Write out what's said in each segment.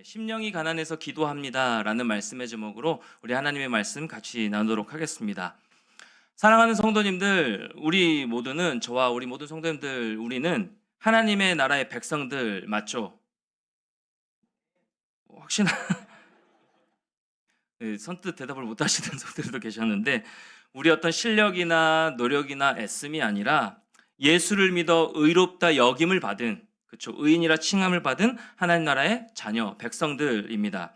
심령이 가난해서 기도합니다라는 말씀의 제목으로 우리 하나님의 말씀 같이 나누도록 하겠습니다. 사랑하는 성도님들, 우리 모두는 저와 우리 모든 성도님들 우리는 하나님의 나라의 백성들 맞죠? 혹시나 선뜻 대답을 못 하시는 성도들도 계셨는데 우리 어떤 실력이나 노력이나 애씀이 아니라 예수를 믿어 의롭다 여김을 받은 그렇죠. 의인이라 칭함을 받은 하나님 나라의 자녀, 백성들입니다.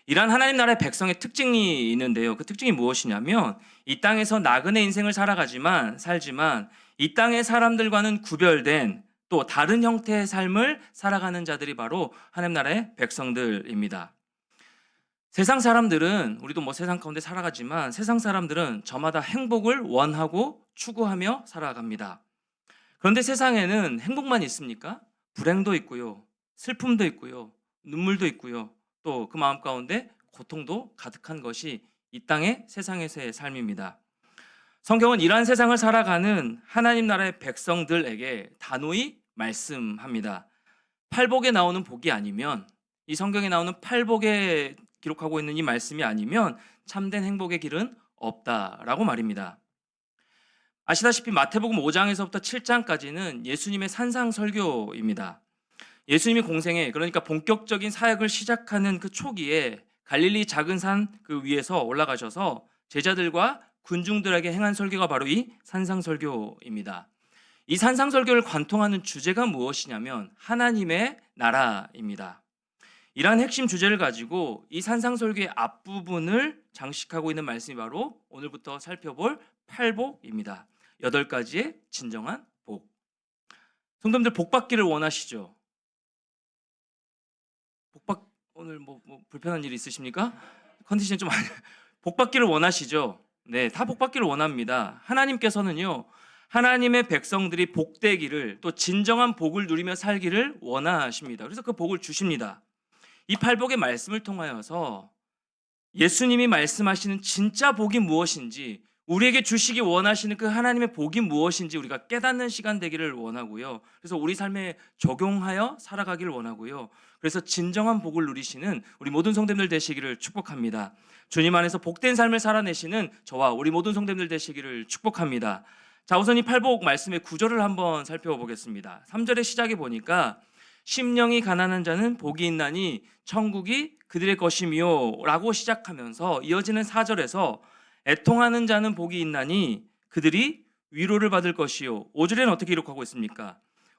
이러한 하나님 나라의 백성의 특징이 있는데요. 그 특징이 무엇이냐면 이 땅에서 나그네 인생을 살지만 이 땅의 사람들과는 구별된 또 다른 형태의 삶을 살아가는 자들이 바로 하나님 나라의 백성들입니다. 세상 사람들은 우리도 세상 가운데 살아가지만 세상 사람들은 저마다 행복을 원하고 추구하며 살아갑니다. 그런데 세상에는 행복만 있습니까? 불행도 있고요. 슬픔도 있고요. 눈물도 있고요. 또 그 마음 가운데 고통도 가득한 것이 이 땅의 세상에서의 삶입니다. 성경은 이러한 세상을 살아가는 하나님 나라의 백성들에게 단호히 말씀합니다. 팔복에 나오는 복이 아니면 이 성경에 나오는 팔복에 기록하고 있는 이 말씀이 아니면 참된 행복의 길은 없다라고 말입니다. 아시다시피 마태복음 5장에서부터 7장까지는 예수님의 산상설교입니다. 예수님이 공생에 그러니까 본격적인 사역을 시작하는 그 초기에 갈릴리 작은 산 그 위에서 올라가셔서 제자들과 군중들에게 행한 설교가 바로 이 산상설교입니다. 이 산상설교를 관통하는 주제가 무엇이냐면 하나님의 나라입니다. 이러한 핵심 주제를 가지고 이 산상설교의 앞부분을 장식하고 있는 말씀이 바로 오늘부터 살펴볼 팔복입니다. 8가지의 진정한 복. 성도님들 복 받기를 원하시죠? 오늘 불편한 일 있으십니까? 컨디션이 좀 복 받기를 원하시죠? 네, 다 복 받기를 원합니다. 하나님께서는요. 하나님의 백성들이 복되기를 또 진정한 복을 누리며 살기를 원하십니다. 그래서 그 복을 주십니다. 이 팔복의 말씀을 통하여서 예수님이 말씀하시는 진짜 복이 무엇인지 우리에게 주시기 원하시는 그 하나님의 복이 무엇인지 우리가 깨닫는 시간 되기를 원하고요. 그래서 우리 삶에 적용하여 살아가기를 원하고요. 그래서 진정한 복을 누리시는 우리 모든 성도님들 되시기를 축복합니다. 주님 안에서 복된 삶을 살아내시는 저와 우리 모든 성도님들 되시기를 축복합니다. 자, 우선 이 팔복 말씀의 구절을 한번 살펴보겠습니다. 3절의 시작에 보니까 심령이 가난한 자는 복이 있나니 천국이 그들의 것이미요 라고 시작하면서 이어지는 4절에서 애통하는 자는 복이 있나니 그들이 위로를 받을 것이요. 5절에는 어떻게 기록하고 있습니까?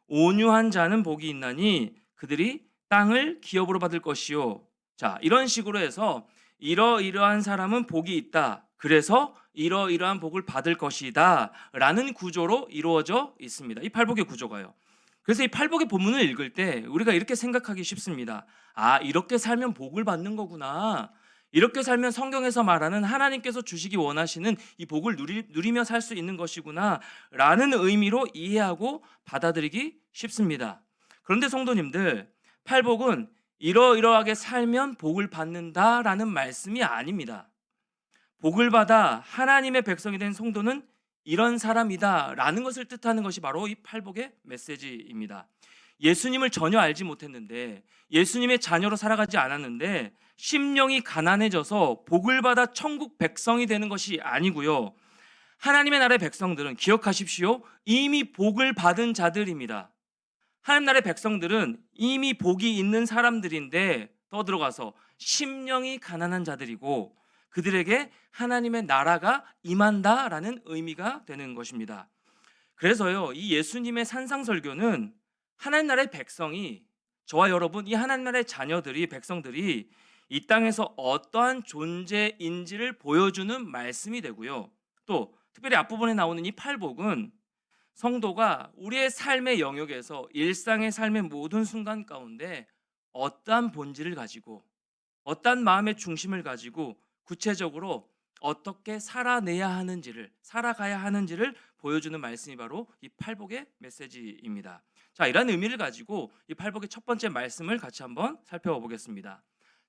온유한 자는 복이 있나니 그들이 땅을 기업으로 받을 것이요. 자, 이런 식으로 해서 이러이러한 사람은 복이 있다. 그래서 이러이러한 복을 받을 것이다 라는 구조로 이루어져 있습니다. 이 팔복의 구조가요. 그래서 이 팔복의 본문을 읽을 때 우리가 이렇게 생각하기 쉽습니다. 아, 이렇게 살면 복을 받는 거구나. 이렇게 살면 성경에서 말하는 하나님께서 주시기 원하시는 이 복을 누리며 살 수 있는 것이구나 라는 의미로 이해하고 받아들이기 쉽습니다. 그런데 성도님들, 팔복은 이러이러하게 살면 복을 받는다라는 말씀이 아닙니다. 복을 받아 하나님의 백성이 된 성도는 이런 사람이다 라는 것을 뜻하는 것이 바로 이 팔복의 메시지입니다. 예수님을 전혀 알지 못했는데 예수님의 자녀로 살아가지 않았는데 심령이 가난해져서 복을 받아 천국 백성이 되는 것이 아니고요. 하나님의 나라의 백성들은 기억하십시오. 이미 복을 받은 자들입니다. 하나님 나라의 백성들은 이미 복이 있는 사람들인데 더 들어가서 심령이 가난한 자들이고 그들에게 하나님의 나라가 임한다라는 의미가 되는 것입니다. 그래서요, 이 예수님의 산상설교는 하나님 나라의 백성이 저와 여러분, 이 하나님 나라의 자녀들이 백성들이 이 땅에서 어떠한 존재인지를 보여주는 말씀이 되고요. 또 특별히 앞부분에 나오는 이 팔복은 성도가 우리의 삶의 영역에서 일상의 삶의 모든 순간 가운데 어떠한 본질을 가지고 어떠한 마음의 중심을 가지고 구체적으로 어떻게 살아가야 하는지를 보여주는 말씀이 바로 이 팔복의 메시지입니다. 자, 이런 의미를 가지고 이 팔복의 첫 번째 말씀을 같이 한번 살펴보겠습니다.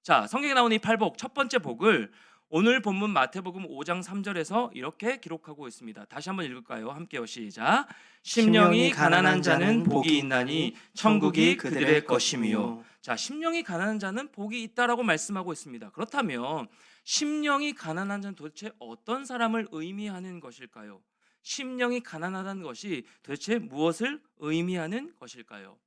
자, 성경에 나오는 이 팔복 첫 번째 복을 오늘 본문 마태복음 5장 3절에서 이렇게 기록하고 있습니다. 다시 한번 읽을까요? 함께요. 시작. 심령이 가난한 자는 복이 있나니 천국이 그들의 것이며. 자, 심령이 가난한 자는 복이 있다라고 말씀하고 있습니다. 그렇다면 심령이 가난한 자는 도대체 어떤 사람을 의미하는 것일까요? 심령이 가난하다는 것이 도대체 무엇을 의미하는 것일까요?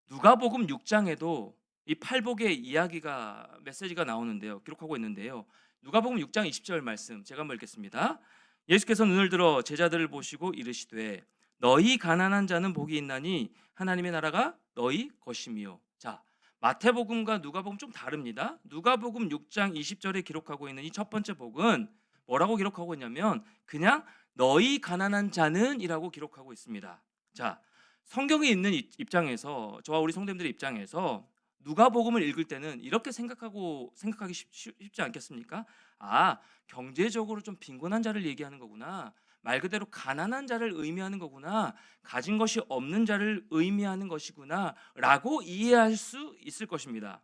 누가복음 6장에도 이 팔복의 이야기가 메시지가 나오는데요. 기록하고 있는데요. 누가복음 6장 20절 말씀 제가 한번 읽겠습니다. 예수께서 눈을 들어 제자들을 보시고 이르시되 너희 가난한 자는 복이 있나니 하나님의 나라가 너희 것이며. 자, 마태복음과 누가복음 좀 다릅니다. 누가복음 6장 20절에 기록하고 있는 이 첫 번째 복은 뭐라고 기록하고 있냐면 그냥 너희 가난한 자는이라고 기록하고 있습니다. 자, 성경이 있는 입장에서 저와 우리 성도님들의 입장에서 누가복음을 읽을 때는 이렇게 생각하기 쉽지 않겠습니까? 아, 경제적으로 좀 빈곤한 자를 얘기하는 거구나. 말 그대로 가난한 자를 의미하는 거구나. 가진 것이 없는 자를 의미하는 것이구나라고 이해할 수 있을 것입니다.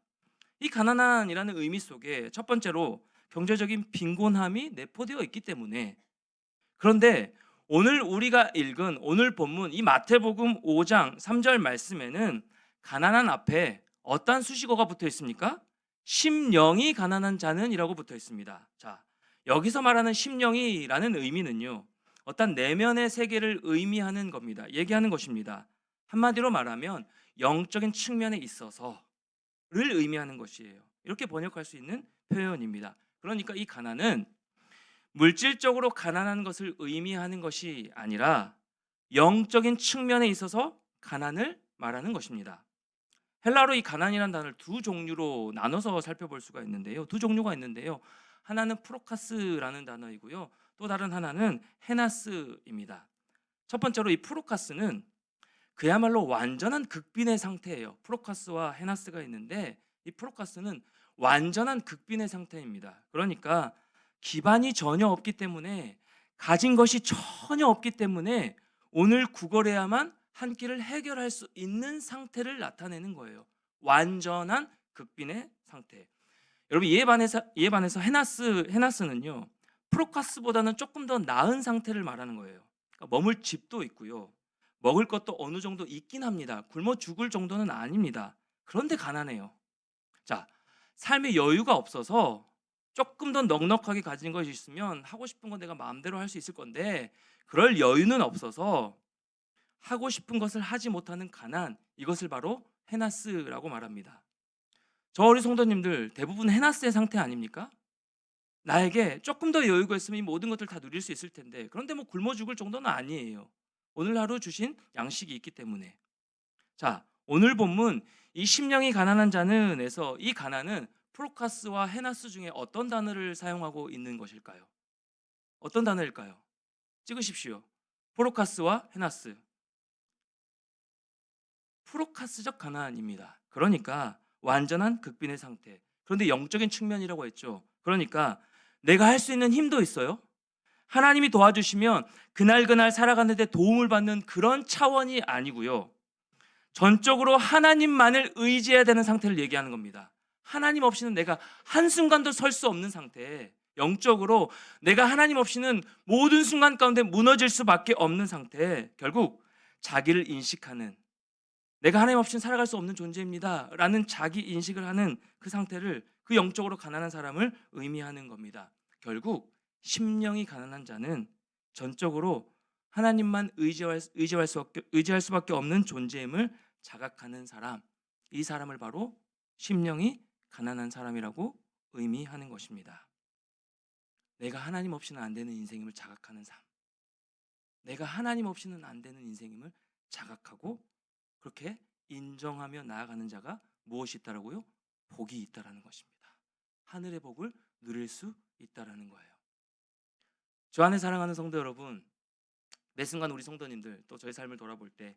이 가난한이라는 의미 속에 첫 번째로 경제적인 빈곤함이 내포되어 있기 때문에. 그런데 오늘 우리가 읽은 오늘 본문 이 마태복음 5장 3절 말씀에는 가난한 앞에 어떤 수식어가 붙어 있습니까? 심령이 가난한 자는이라고 붙어 있습니다. 자, 여기서 말하는 심령이라는 의미는요, 어떤 내면의 세계를 의미하는 겁니다. 얘기하는 것입니다. 한마디로 말하면 영적인 측면에 있어서를 의미하는 것이에요. 이렇게 번역할 수 있는 표현입니다. 그러니까 이 가난은 물질적으로 가난한 것을 의미하는 것이 아니라 영적인 측면에 있어서 가난을 말하는 것입니다. 헬라어로 이 가난이라는 단어를 두 종류로 나눠서 살펴볼 수가 있는데요. 두 종류가 있는데요. 하나는 프로카스라는 단어이고요. 또 다른 하나는 헤나스입니다. 첫 번째로 이 프로카스는 그야말로 완전한 극빈의 상태예요. 프로카스와 헤나스가 있는데 이 프로카스는 완전한 극빈의 상태입니다. 그러니까 기반이 전혀 없기 때문에 가진 것이 전혀 없기 때문에 오늘 구걸해야만 한 끼를 해결할 수 있는 상태를 나타내는 거예요. 완전한 극빈의 상태. 여러분 이에 반해서 헤나스는요. 프로카스보다는 조금 더 나은 상태를 말하는 거예요. 그러니까 머물 집도 있고요. 먹을 것도 어느 정도 있긴 합니다. 굶어 죽을 정도는 아닙니다. 그런데 가난해요. 자, 삶의 여유가 없어서 조금 더 넉넉하게 가진 것이 있으면 하고 싶은 건 내가 마음대로 할 수 있을 건데 그럴 여유는 없어서 하고 싶은 것을 하지 못하는 가난, 이것을 바로 헤나스라고 말합니다. 저 우리 성도님들 대부분 헤나스의 상태 아닙니까? 나에게 조금 더 여유가 있으면 이 모든 것들 다 누릴 수 있을 텐데 그런데 뭐 굶어 죽을 정도는 아니에요. 오늘 하루 주신 양식이 있기 때문에. 자, 오늘 본문 이 심령이 가난한 자는에서 이 가난은 프로카스와 헤나스 중에 어떤 단어를 사용하고 있는 것일까요? 어떤 단어일까요? 찍으십시오. 프로카스와 헤나스. 프로카스적 가난입니다. 그러니까 완전한 극빈의 상태. 그런데 영적인 측면이라고 했죠. 그러니까 내가 할 수 있는 힘도 있어요. 하나님이 도와주시면 그날 살아가는데 도움을 받는 그런 차원이 아니고요. 전적으로 하나님만을 의지해야 되는 상태를 얘기하는 겁니다. 하나님 없이는 내가 한순간도 설 수 없는 상태. 영적으로 내가 하나님 없이는 모든 순간 가운데 무너질 수밖에 없는 상태. 결국 자기를 인식하는, 내가 하나님 없이는 살아갈 수 없는 존재입니다 라는 자기 인식을 하는 그 상태를, 그 영적으로 가난한 사람을 의미하는 겁니다. 결국 심령이 가난한 자는 전적으로 하나님만 의지할 수밖에 없는 존재임을 자각하는 사람, 이 사람을 바로 심령이 가난한 사람이라고 의미하는 것입니다. 내가 하나님 없이는 안 되는 인생임을 자각하는 삶, 내가 하나님 없이는 안 되는 인생임을 자각하고 그렇게 인정하며 나아가는 자가 무엇이 있다라고요? 복이 있다라는 것입니다. 하늘의 복을 누릴 수 있다라는 거예요. 주 안에 사랑하는 성도 여러분, 매 순간 우리 성도님들 또 저희 삶을 돌아볼 때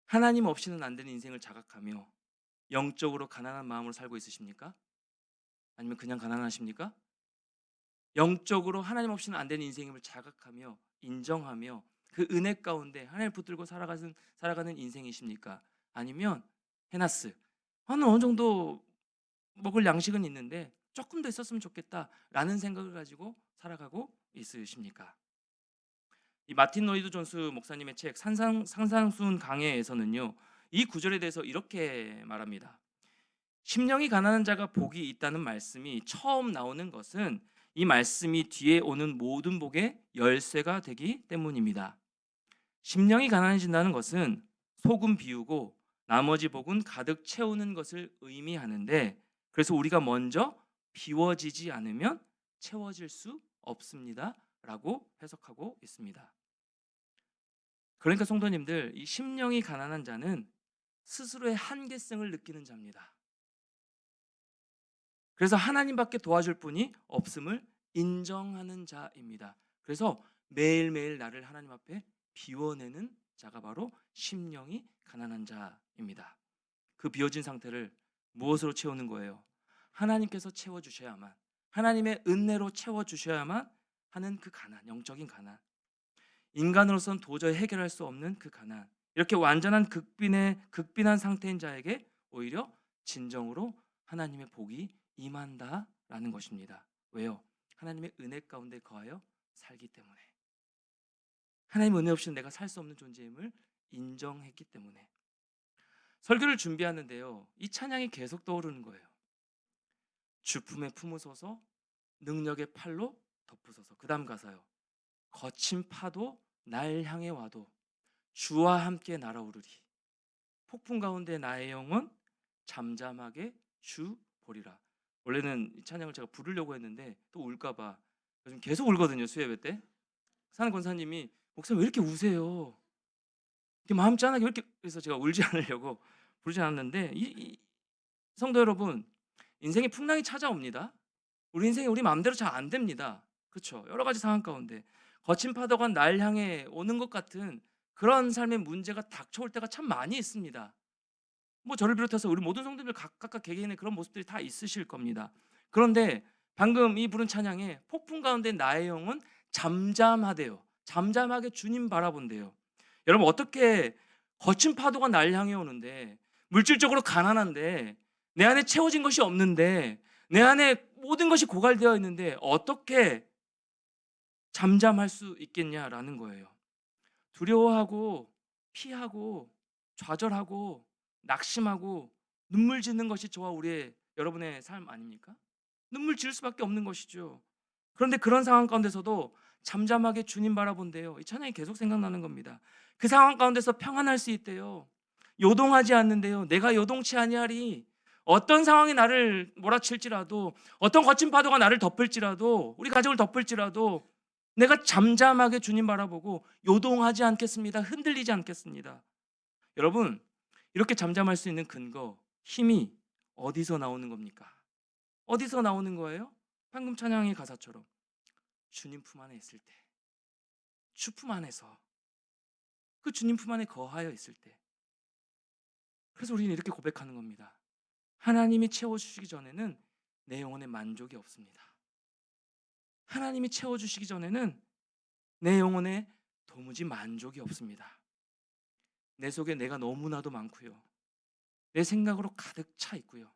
하나님 없이는 안 되는 인생을 자각하며 영적으로 가난한 마음으로 살고 있으십니까? 아니면 그냥 가난하십니까? 영적으로 하나님 없이는 안 되는 인생임을 자각하며 인정하며 그 은혜 가운데 하나님을 붙들고 살아가는 인생이십니까? 아니면 헤나스, 어느 정도 먹을 양식은 있는데 조금 더 있었으면 좋겠다라는 생각을 가지고 살아가고 있으십니까? 이 마틴 로이드 존스 목사님의 책 상상순 강해에서는요, 이 구절에 대해서 이렇게 말합니다. 심령이 가난한 자가 복이 있다는 말씀이 처음 나오는 것은 이 말씀이 뒤에 오는 모든 복의 열쇠가 되기 때문입니다. 심령이 가난해진다는 것은 속은 비우고 나머지 복은 가득 채우는 것을 의미하는데, 그래서 우리가 먼저 비워지지 않으면 채워질 수 없습니다 라고 해석하고 있습니다. 그러니까 성도님들, 이 심령이 가난한 자는 스스로의 한계성을 느끼는 자입니다. 그래서 하나님밖에 도와줄 분이 없음을 인정하는 자입니다. 그래서 매일매일 나를 하나님 앞에 비워내는 자가 바로 심령이 가난한 자입니다. 그 비워진 상태를 무엇으로 채우는 거예요? 하나님께서 채워주셔야만, 하나님의 은혜로 채워주셔야만 하는 그 가난, 영적인 가난, 인간으로서는 도저히 해결할 수 없는 그 가난, 이렇게 완전한 극빈한 상태인 자에게 오히려 진정으로 하나님의 복이 임한다라는 것입니다. 왜요? 하나님의 은혜 가운데 거하여 살기 때문에, 하나님 은혜 없이는 내가 살 수 없는 존재임을 인정했기 때문에. 설교를 준비하는데요, 이 찬양이 계속 떠오르는 거예요. 주품에 품으소서, 능력의 팔로 덮으소서. 그 다음 가사요, 거친 파도 날 향해 와도 주와 함께 날아오르리. 폭풍 가운데 나의 영혼 잠잠하게 주 보리라. 원래는 이 찬양을 제가 부르려고 했는데 또 울까봐 요즘 계속 울거든요. 수예배 때 사는 권사님이, 목사님 왜 이렇게 우세요? 이렇게 마음 짠하게 왜 이렇게, 그래서 제가 울지 않으려고 부르지 않았는데, 이 성도 여러분, 인생에 풍랑이 찾아옵니다. 우리 인생이 우리 마음대로 잘 안 됩니다. 그렇죠? 여러 가지 상황 가운데 거친 파도가 날 향해 오는 것 같은 그런 삶의 문제가 닥쳐올 때가 참 많이 있습니다. 뭐 저를 비롯해서 우리 모든 성도들 각각 개개인의 그런 모습들이 다 있으실 겁니다. 그런데 방금 이 부른 찬양에 폭풍 가운데 나의 영혼 잠잠하대요. 잠잠하게 주님 바라본대요. 여러분, 어떻게 거친 파도가 날 향해 오는데, 물질적으로 가난한데, 내 안에 채워진 것이 없는데, 내 안에 모든 것이 고갈되어 있는데 어떻게 잠잠할 수 있겠냐라는 거예요. 두려워하고 피하고 좌절하고 낙심하고 눈물 짓는 것이 저와 여러분의 삶 아닙니까? 눈물 지을 수밖에 없는 것이죠. 그런데 그런 상황 가운데서도 잠잠하게 주님 바라본대요. 이 찬양이 계속 생각나는 겁니다. 그 상황 가운데서 평안할 수 있대요. 요동하지 않는데요. 내가 요동치 아니하리. 어떤 상황이 나를 몰아칠지라도, 어떤 거친 파도가 나를 덮을지라도, 우리 가족을 덮을지라도 내가 잠잠하게 주님 바라보고 요동하지 않겠습니다. 흔들리지 않겠습니다. 여러분, 이렇게 잠잠할 수 있는 근거, 힘이 어디서 나오는 겁니까? 어디서 나오는 거예요? 방금 찬양의 가사처럼 주님 품 안에 있을 때, 주품 안에서, 그 주님 품 안에 거하여 있을 때. 그래서 우리는 이렇게 고백하는 겁니다. 하나님이 채워주시기 전에는 내 영혼에 만족이 없습니다. 하나님이 채워주시기 전에는 내 영혼에 도무지 만족이 없습니다. 내 속에 내가 너무나도 많고요, 내 생각으로 가득 차 있고요,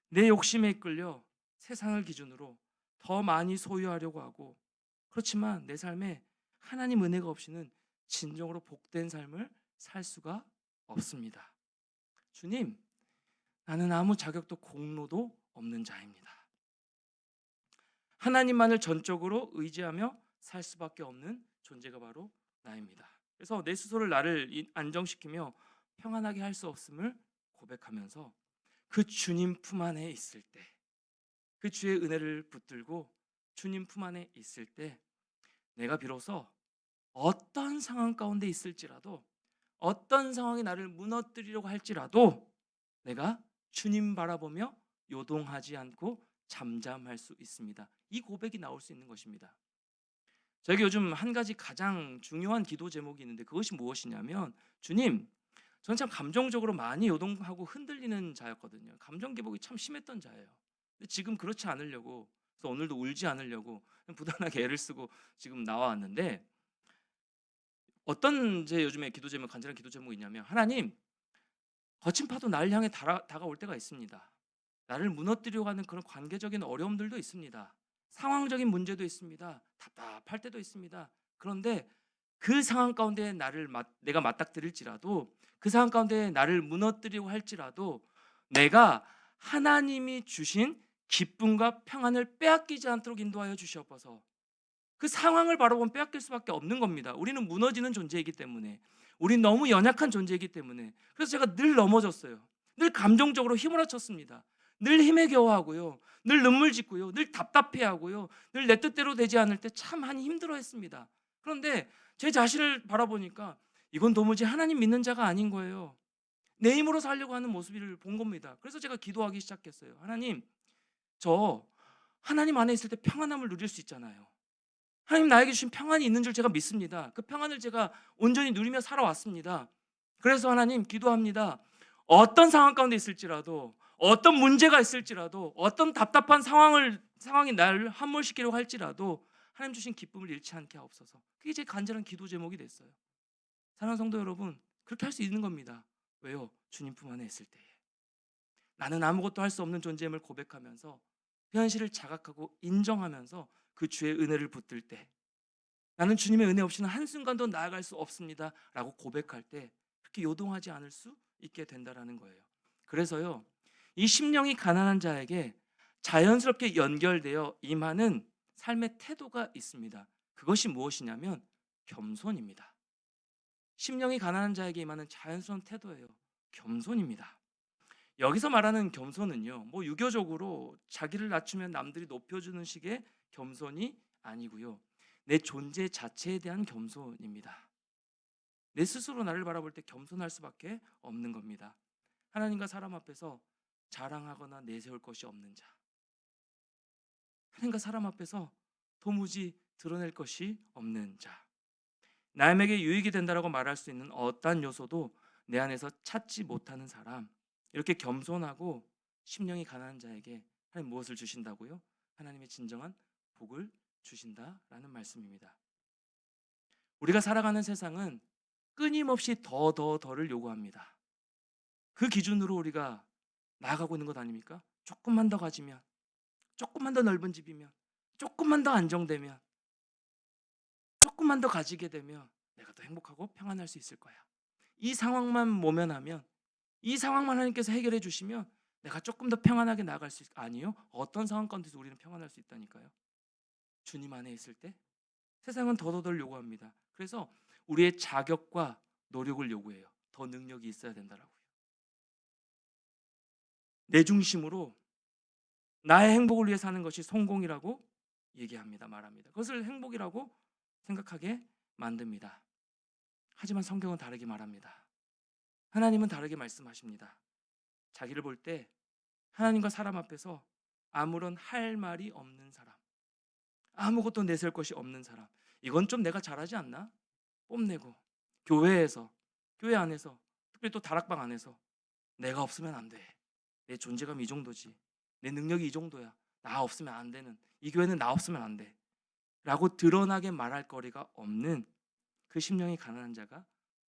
내 욕심에 이끌려 세상을 기준으로 더 많이 소유하려고 하고, 그렇지만 내 삶에 하나님 은혜가 없이는 진정으로 복된 삶을 살 수가 없습니다. 주님, 나는 아무 자격도 공로도 없는 자입니다. 하나님만을 전적으로 의지하며 살 수밖에 없는 존재가 바로 나입니다. 그래서 내 스스로를 나를 안정시키며 평안하게 할 수 없음을 고백하면서 그 주님 품 안에 있을 때, 그 주의 은혜를 붙들고 주님 품 안에 있을 때, 내가 비로소 어떤 상황 가운데 있을지라도, 어떤 상황이 나를 무너뜨리려고 할지라도 내가 주님 바라보며 요동하지 않고 잠잠할 수 있습니다. 이 고백이 나올 수 있는 것입니다. 저에게 요즘 한 가지 가장 중요한 기도 제목이 있는데, 그것이 무엇이냐면, 주님, 저는 참 감정적으로 많이 요동하고 흔들리는 자였거든요. 감정 기복이 참 심했던 자예요. 근데 지금 그렇지 않으려고, 그래서 오늘도 울지 않으려고 부단하게 애를 쓰고 지금 나와왔는데, 어떤 제 요즘에 기도 제목, 간절한 기도 제목이 있냐면, 하나님, 거친 파도 날 향해 다가올 때가 있습니다. 나를 무너뜨리려고 하는 그런 관계적인 어려움들도 있습니다. 상황적인 문제도 있습니다. 답답할 때도 있습니다. 그런데 그 상황 가운데 내가 맞닥뜨릴지라도, 그 상황 가운데 나를 무너뜨리려고 할지라도, 내가 하나님이 주신 기쁨과 평안을 빼앗기지 않도록 인도하여 주시옵소서. 그 상황을 바라보면 빼앗길 수밖에 없는 겁니다. 우리는 무너지는 존재이기 때문에, 우린 너무 연약한 존재이기 때문에. 그래서 제가 늘 넘어졌어요. 늘 감정적으로 휘몰아쳤습니다. 늘 힘에 겨워하고요, 늘 눈물 짓고요, 늘 답답해하고요, 늘 내 뜻대로 되지 않을 때 참 많이 힘들어했습니다. 그런데 제 자신을 바라보니까 이건 도무지 하나님 믿는 자가 아닌 거예요. 내 힘으로 살려고 하는 모습을 본 겁니다. 그래서 제가 기도하기 시작했어요. 하나님, 저 하나님 안에 있을 때 평안함을 누릴 수 있잖아요. 하나님 나에게 주신 평안이 있는 줄 제가 믿습니다. 그 평안을 제가 온전히 누리며 살아왔습니다. 그래서 하나님 기도합니다. 어떤 상황 가운데 있을지라도, 어떤 문제가 있을지라도, 어떤 답답한 상황이 나를 함몰시키려고 할지라도 하나님 주신 기쁨을 잃지 않게 하옵소서. 그게 제 간절한 기도 제목이 됐어요. 사랑하는 성도 여러분, 그렇게 할 수 있는 겁니다. 왜요? 주님 품 안에 있을 때에. 나는 아무것도 할 수 없는 존재임을 고백하면서, 현실을 자각하고 인정하면서 그 주의 은혜를 붙들 때, 나는 주님의 은혜 없이는 한순간도 나아갈 수 없습니다 라고 고백할 때 그렇게 요동하지 않을 수 있게 된다라는 거예요. 그래서요, 이 심령이 가난한 자에게 자연스럽게 연결되어 임하는 삶의 태도가 있습니다. 그것이 무엇이냐면 겸손입니다. 심령이 가난한 자에게 임하는 자연스러운 태도예요. 겸손입니다. 여기서 말하는 겸손은요, 뭐 유교적으로 자기를 낮추면 남들이 높여주는 식의 겸손이 아니고요, 내 존재 자체에 대한 겸손입니다. 내 스스로 나를 바라볼 때 겸손할 수밖에 없는 겁니다. 하나님과 사람 앞에서 자랑하거나 내세울 것이 없는 자, 하나님과 사람 앞에서 도무지 드러낼 것이 없는 자, 남에게 유익이 된다라고 말할 수 있는 어떠한 요소도 내 안에서 찾지 못하는 사람, 이렇게 겸손하고 심령이 가난한 자에게 하나님 무엇을 주신다고요? 하나님의 진정한 복을 주신다라는 말씀입니다. 우리가 살아가는 세상은 끊임없이 더를 요구합니다. 그 기준으로 우리가 나아가고 있는 것 아닙니까? 조금만 더 가지면, 조금만 더 넓은 집이면, 조금만 더 안정되면, 조금만 더 가지게 되면 내가 더 행복하고 평안할 수 있을 거야. 이 상황만 모면하면, 이 상황만 하나님께서 해결해 주시면 내가 조금 더 평안하게 나아갈 수 아니요? 어떤 상황 가운데서 우리는 평안할 수 있다니까요. 주님 안에 있을 때 세상은 더더더 요구합니다. 그래서 우리의 자격과 노력을 요구해요. 더 능력이 있어야 된다라고요. 내 중심으로 나의 행복을 위해 사는 것이 성공이라고 얘기합니다. 말합니다. 그것을 행복이라고 생각하게 만듭니다. 하지만 성경은 다르게 말합니다. 하나님은 다르게 말씀하십니다. 자기를 볼 때 하나님과 사람 앞에서 아무런 할 말이 없는 사람, 아무것도 내세울 것이 없는 사람, 이건 좀 내가 잘하지 않나? 뽐내고, 교회에서, 교회 안에서, 특별히 또 다락방 안에서 내가 없으면 안 돼, 내 존재감이 이 정도지, 내 능력이 이 정도야, 나 없으면 안 되는, 이 교회는 나 없으면 안 돼 라고 드러나게 말할 거리가 없는 그 심령이 가난한 자가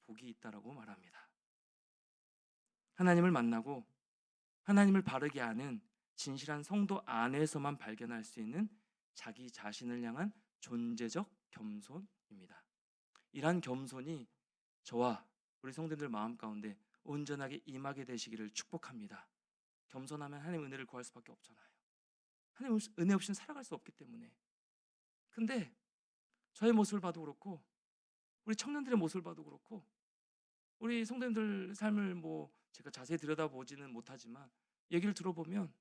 복이 있다라고 말합니다. 하나님을 만나고 하나님을 바르게 아는 진실한 성도 안에서만 발견할 수 있는 자기 자신을 향한 존재적 겸손입니다. 이러한 겸손이 저와 우리 성도님들 마음 가운데 온전하게 임하게 되시기를 축복합니다. 겸손하면 하나님 은혜를 구할 수밖에 없잖아요. 하나님 은혜 없이는 살아갈 수 없기 때문에. 근데 저의 모습을 봐도 그렇고, 우리 청년들의 모습을 봐도 그렇고, 우리 성도님들 삶을 뭐 제가 자세히 들여다보지는 못하지만 얘기를 들어보면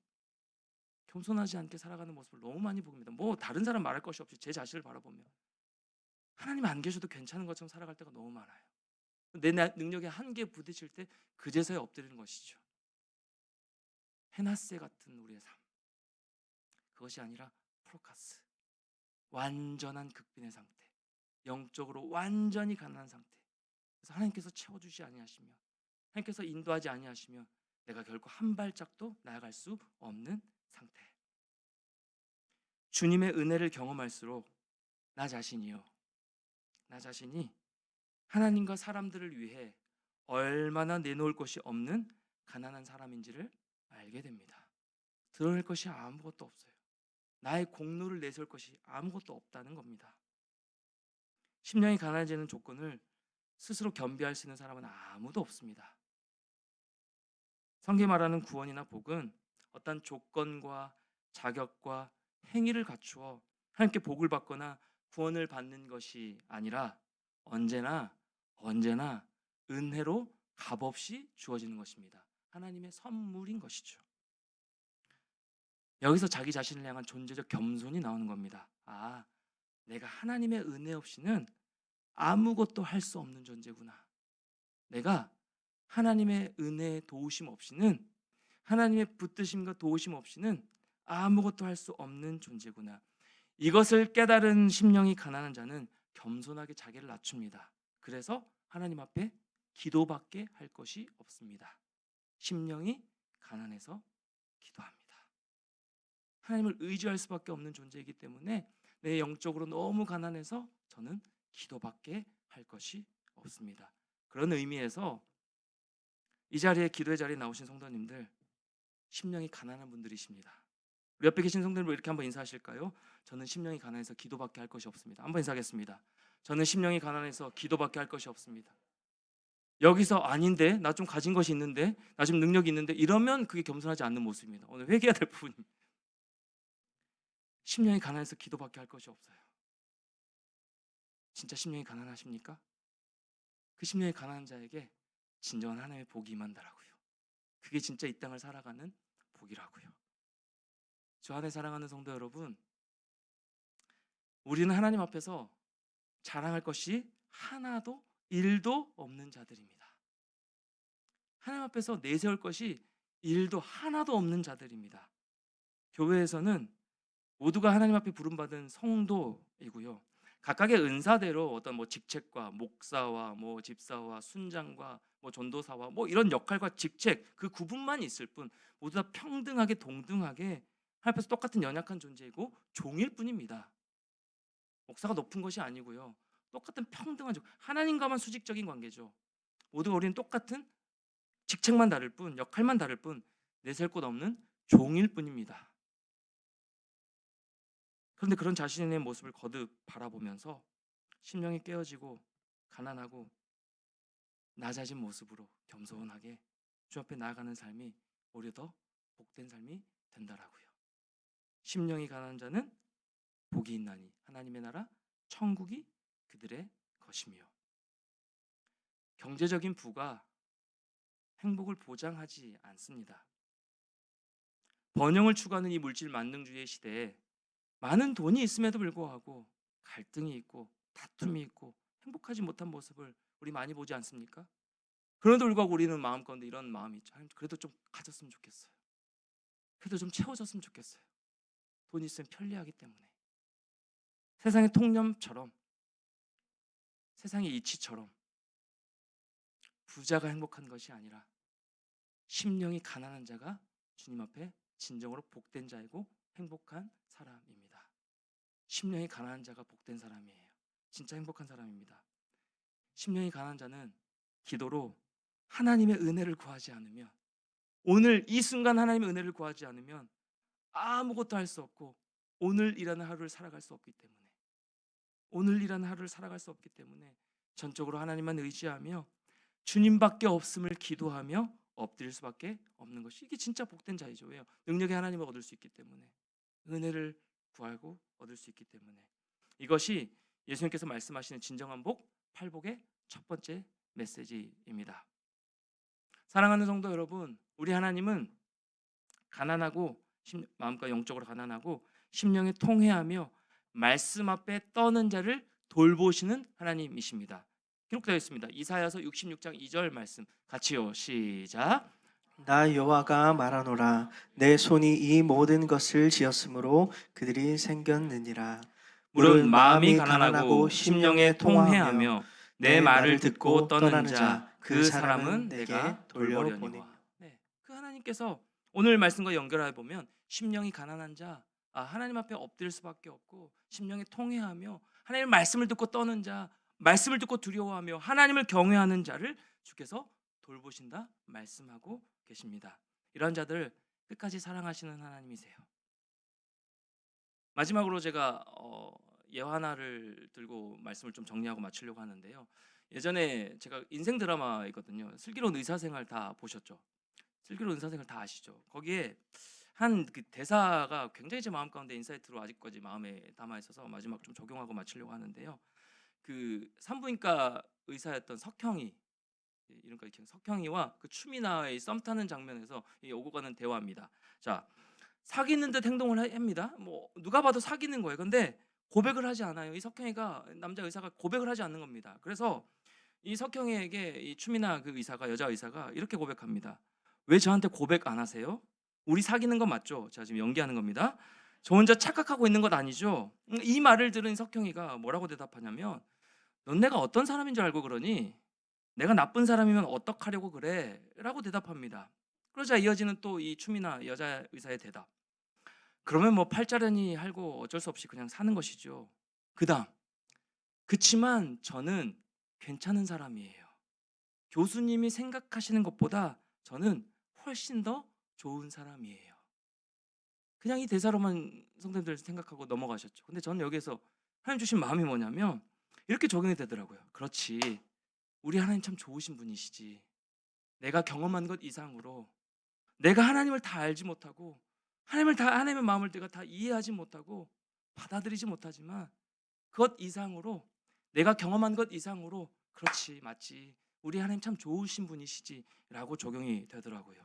겸손하지 않게 살아가는 모습을 너무 많이 봅니다. 뭐 다른 사람 말할 것이 없이 제 자신을 바라보면 하나님 안 계셔도 괜찮은 것처럼 살아갈 때가 너무 많아요. 내 능력에 한계에 부딪힐 때 그제서야 엎드리는 것이죠. 헤나세 같은 우리의 삶, 그것이 아니라 프로카스, 완전한 극빈의 상태, 영적으로 완전히 가난한 상태. 그래서 하나님께서 채워주지 아니하시면, 하나님께서 인도하지 아니하시면 내가 결코 한 발짝도 나아갈 수 없는 상태. 주님의 은혜를 경험할수록 나 자신이 하나님과 사람들을 위해 얼마나 내놓을 것이 없는 가난한 사람인지를 알게 됩니다. 드러낼 것이 아무것도 없어요. 나의 공로를 내세울 것이 아무것도 없다는 겁니다. 심령이 가난해지는 조건을 스스로 겸비할 수 있는 사람은 아무도 없습니다. 성경이 말하는 구원이나 복은 어떤 조건과 자격과 행위를 갖추어 하나님께 복을 받거나 구원을 받는 것이 아니라 언제나 은혜로 값없이 주어지는 것입니다. 하나님의 선물인 것이죠. 여기서 자기 자신을 향한 존재적 겸손이 나오는 겁니다. 아, 내가 하나님의 은혜 없이는 아무것도 할 수 없는 존재구나. 내가 하나님의 은혜의 도우심 없이는, 하나님의 붙드심과 도우심 없이는 아무것도 할 수 없는 존재구나. 이것을 깨달은 심령이 가난한 자는 겸손하게 자기를 낮춥니다. 그래서 하나님 앞에 기도밖에 할 것이 없습니다. 심령이 가난해서 기도합니다. 하나님을 의지할 수밖에 없는 존재이기 때문에 내 영적으로 너무 가난해서 저는 기도밖에 할 것이 없습니다. 그런 의미에서 이 자리에, 기도의 자리에 나오신 성도님들, 심령이 가난한 분들이십니다. 우리 옆에 계신 성도님들 이렇게 한번 인사하실까요? 저는 심령이 가난해서 기도밖에 할 것이 없습니다. 한번 인사하겠습니다. 저는 심령이 가난해서 기도밖에 할 것이 없습니다. 여기서 아닌데, 나 좀 가진 것이 있는데, 나 좀 능력이 있는데, 이러면 그게 겸손하지 않는 모습입니다. 오늘 회개해야 될 부분입니다. 심령이 가난해서 기도밖에 할 것이 없어요. 진짜 심령이 가난하십니까? 그 심령이 가난한 자에게 진정한 하나님의 복이 임한다라고요. 그게 진짜 이 땅을 살아가는 복이라고요. 주 안에 사랑하는 성도 여러분, 우리는 하나님 앞에서 자랑할 것이 하나도 1도 없는 자들입니다. 하나님 앞에서 내세울 것이 1도 하나도 없는 자들입니다. 교회에서는 모두가 하나님 앞에 부름받은 성도이고요. 각각의 은사대로 어떤 직책과 목사와 집사와 순장과 전도사와 이런 역할과 직책, 그 구분만 있을 뿐 모두 다 평등하게 동등하게 하나님 앞에서 똑같은 연약한 존재이고 종일 뿐입니다. 목사가 높은 것이 아니고요. 똑같은 평등한 하나님과만 수직적인 관계죠. 모두가 우리는 똑같은 직책만 다를 뿐, 역할만 다를 뿐 내세울 것 없는 종일 뿐입니다. 그런데 그런 자신의 모습을 거듭 바라보면서 심령이 깨어지고 가난하고 낮아진 모습으로 겸손하게 주 앞에 나아가는 삶이 오히려 더 복된 삶이 된다라고요. 심령이 가난한 자는 복이 있나니 하나님의 나라 천국이 그들의 것이며. 경제적인 부가 행복을 보장하지 않습니다. 번영을 추구하는 이 물질 만능주의 시대에 많은 돈이 있음에도 불구하고 갈등이 있고 다툼이 있고 행복하지 못한 모습을 우리 많이 보지 않습니까? 그런데도 불구하고 우리는 마음가운데 이런 마음이 있죠. 그래도 좀 가졌으면 좋겠어요. 그래도 좀 채워졌으면 좋겠어요. 돈 있으면 편리하기 때문에. 세상의 통념처럼, 세상의 이치처럼 부자가 행복한 것이 아니라 심령이 가난한 자가 주님 앞에 진정으로 복된 자이고 행복한 사람입니다. 심령이 가난한 자가 복된 사람이에요. 진짜 행복한 사람입니다. 심령이 가난한 자는 기도로 하나님의 은혜를 구하지 않으면, 오늘 이 순간 하나님의 은혜를 구하지 않으면 아무것도 할 수 없고 오늘이라는 하루를 살아갈 수 없기 때문에 전적으로 하나님만 의지하며 주님밖에 없음을 기도하며 엎드릴 수밖에 없는 것이, 이게 진짜 복된 자이죠. 왜요? 능력의 하나님을 얻을 수 있기 때문에, 은혜를 구하고 얻을 수 있기 때문에. 이것이 예수님께서 말씀하시는 진정한 복, 팔복의 첫 번째 메시지입니다. 사랑하는 성도 여러분, 우리 하나님은 가난하고 마음과 영적으로 가난하고 심령에 통회하며 말씀 앞에 떠는 자를 돌보시는 하나님이십니다. 기록되어 있습니다. 이사야서 66장 2절 말씀 같이요. 시작. 나 여호와가 말하노라. 내 손이 이 모든 것을 지었으므로 그들이 생겼느니라. 물은 마음이 가난하고 심령에 통회하며 내 말을 듣고 떠나는 자, 그 사람은 내가 돌보려니와. 네, 그 하나님께서 오늘 말씀과 연결해 보면 심령이 가난한 자, 하나님 앞에 엎드릴 수밖에 없고 심령에 통회하며 하나님의 말씀을 듣고 떠는 자, 말씀을 듣고 두려워하며 하나님을 경외하는 자를 주께서 돌보신다 말씀하고 계십니다. 이런 자들 끝까지 사랑하시는 하나님이세요. 마지막으로 제가 예화나를 들고 말씀을 좀 정리하고 마치려고 하는데요. 예전에 제가 인생 드라마 있거든요. 슬기로운 의사생활 다 보셨죠? 슬기로운 의사생활 다 아시죠? 거기에 한 그 대사가 굉장히 제 마음 가운데 인사이트로 아직까지 마음에 남아 있어서 마지막 좀 적용하고 마치려고 하는데요. 그 산부인과 의사였던 석형이, 이름까지 기억, 석형이와 그 추미나의 썸 타는 장면에서 이 오고 가는 대화입니다. 자, 사귀는 듯 행동을 합니다. 뭐 누가 봐도 사귀는 거예요. 근데 고백을 하지 않아요. 이 석형이가, 남자 의사가 고백을 하지 않는 겁니다. 그래서 이 석형이에게 이 추미나 그 의사가, 여자 의사가 이렇게 고백합니다. 왜 저한테 고백 안 하세요? 우리 사귀는 건 맞죠? 제가 지금 연기하는 겁니다. 저 혼자 착각하고 있는 것 아니죠? 이 말을 들은 석형이가 뭐라고 대답하냐면, 넌 내가 어떤 사람인 줄 알고 그러니? 내가 나쁜 사람이면 어떡하려고 그래? 라고 대답합니다. 그러자 이어지는 또 이 추미나 여자 의사의 대답. 그러면 뭐 팔자려니 하고 어쩔 수 없이 그냥 사는 것이죠. 그다음, 그치만 저는 괜찮은 사람이에요. 교수님이 생각하시는 것보다 저는 훨씬 더 좋은 사람이에요. 그냥 이 대사로만 성도님들 생각하고 넘어가셨죠. 근데 저는 여기에서 하나님 주신 마음이 뭐냐면 이렇게 적용이 되더라고요. 그렇지, 우리 하나님 참 좋으신 분이시지. 내가 경험한 것 이상으로, 내가 하나님을 다 알지 못하고 하나님의 마음을 내가 다 이해하지 못하고 받아들이지 못하지만 그것 이상으로, 내가 경험한 것 이상으로, 그렇지, 맞지, 우리 하나님 참 좋으신 분이시지 라고 적용이 되더라고요.